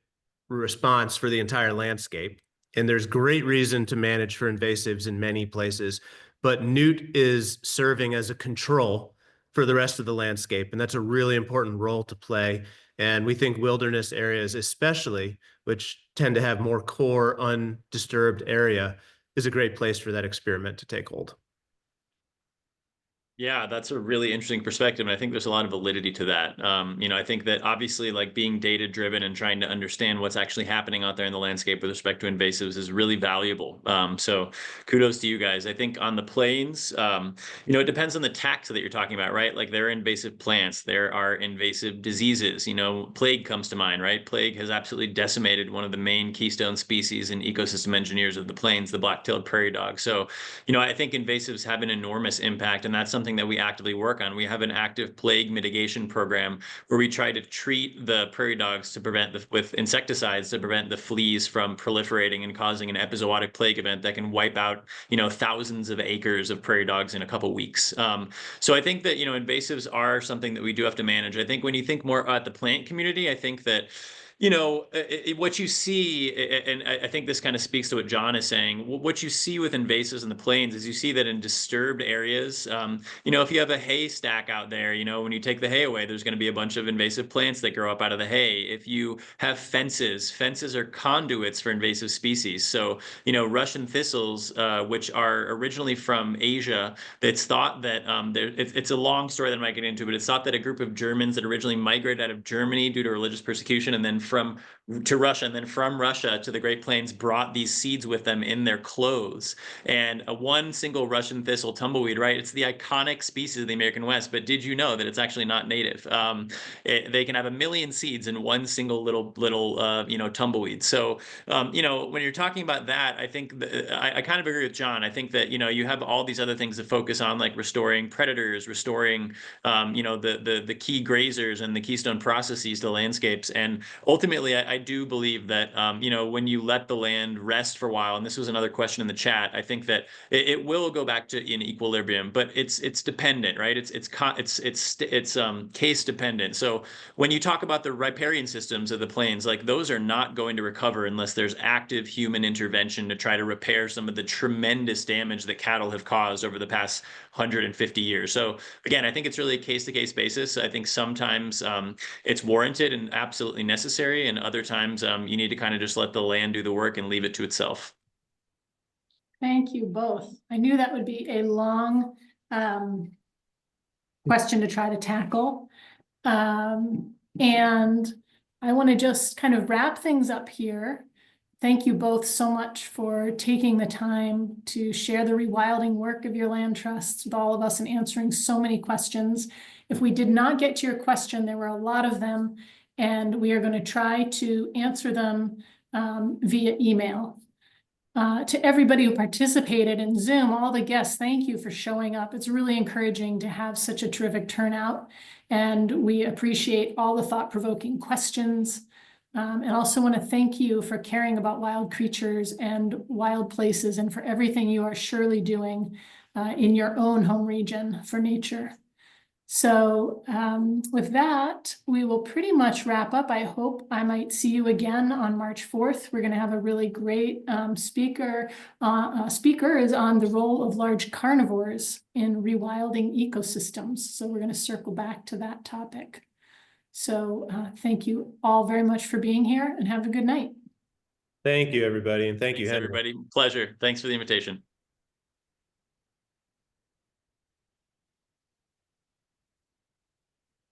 response for the entire landscape. And there's great reason to manage for invasives in many places, but newt is serving as a control for the rest of the landscape. And that's a really important role to play. And we think wilderness areas, especially, which tend to have more core undisturbed area, is a great place for that experiment to take hold. Yeah, that's a really interesting perspective. And I think there's a lot of validity to that. I think that obviously like being data driven and trying to understand what's actually happening out there in the landscape with respect to invasives is really valuable. So kudos to you guys. I think on the plains, it depends on the taxa that you're talking about, right? Like there are invasive plants, there are invasive diseases, plague comes to mind, right? Plague has absolutely decimated one of the main keystone species and ecosystem engineers of the plains, the black-tailed prairie dog. So, I think invasives have an enormous impact, and that's something that we actively work on. We have an active plague mitigation program where we try to treat the prairie dogs to prevent with insecticides to prevent the fleas from proliferating and causing an epizootic plague event that can wipe out, thousands of acres of prairie dogs in a couple weeks. So I think that, invasives are something that we do have to manage. I think when you think more at the plant community, I think that what you see, and I think this kind of speaks to what John is saying, what you see with invasives in the plains is you see that in disturbed areas, if you have a hay stack out there, when you take the hay away, there's going to be a bunch of invasive plants that grow up out of the hay. If you have fences are conduits for invasive species. So, Russian thistles, which are originally from Asia, it's thought that it's a long story that I might get into, but it's thought that a group of Germans that originally migrated out of Germany due to religious persecution and then to Russia, and then from Russia to the Great Plains brought these seeds with them in their clothes. And one single Russian thistle tumbleweed, right? It's the iconic species of the American West, but did you know that it's actually not native? They can have 1 million seeds in one single little tumbleweed. So, when you're talking about that, I think I kind of agree with John. I think that, you have all these other things to focus on, like restoring predators, restoring, the key grazers and the keystone processes to landscapes. And ultimately, I do believe that, when you let the land rest for a while, and this was another question in the chat, I think that it will go back to in equilibrium, but it's dependent, right? It's case dependent. So when you talk about the riparian systems of the plains, like those are not going to recover unless there's active human intervention to try to repair some of the tremendous damage that cattle have caused over the past 150 years. So again, I think it's really a case-to-case basis. I think sometimes it's warranted and absolutely necessary, and other times you need to kind of just let the land do the work and leave it to itself. Thank you both. I knew that would be a long question to try to tackle. And I want to just kind of wrap things up here. Thank you both so much for taking the time to share the rewilding work of your land trusts with all of us and answering so many questions. If we did not get to your question, there were a lot of them, and we are going to try to answer them via email. To everybody who participated in Zoom, all the guests, thank you for showing up. It's really encouraging to have such a terrific turnout, and we appreciate all the thought-provoking questions. And also want to thank you for caring about wild creatures and wild places, and for everything you are surely doing in your own home region for nature. So with that, we will pretty much wrap up. I hope I might see you again on March 4th. We're going to have a really great speaker. Speaker is on the role of large carnivores in rewilding ecosystems. So we're going to circle back to that topic. So thank you all very much for being here, and have a good night. Thank you, everybody. And thank you, Thanks, Henry. everybody. Pleasure. Thanks for the invitation.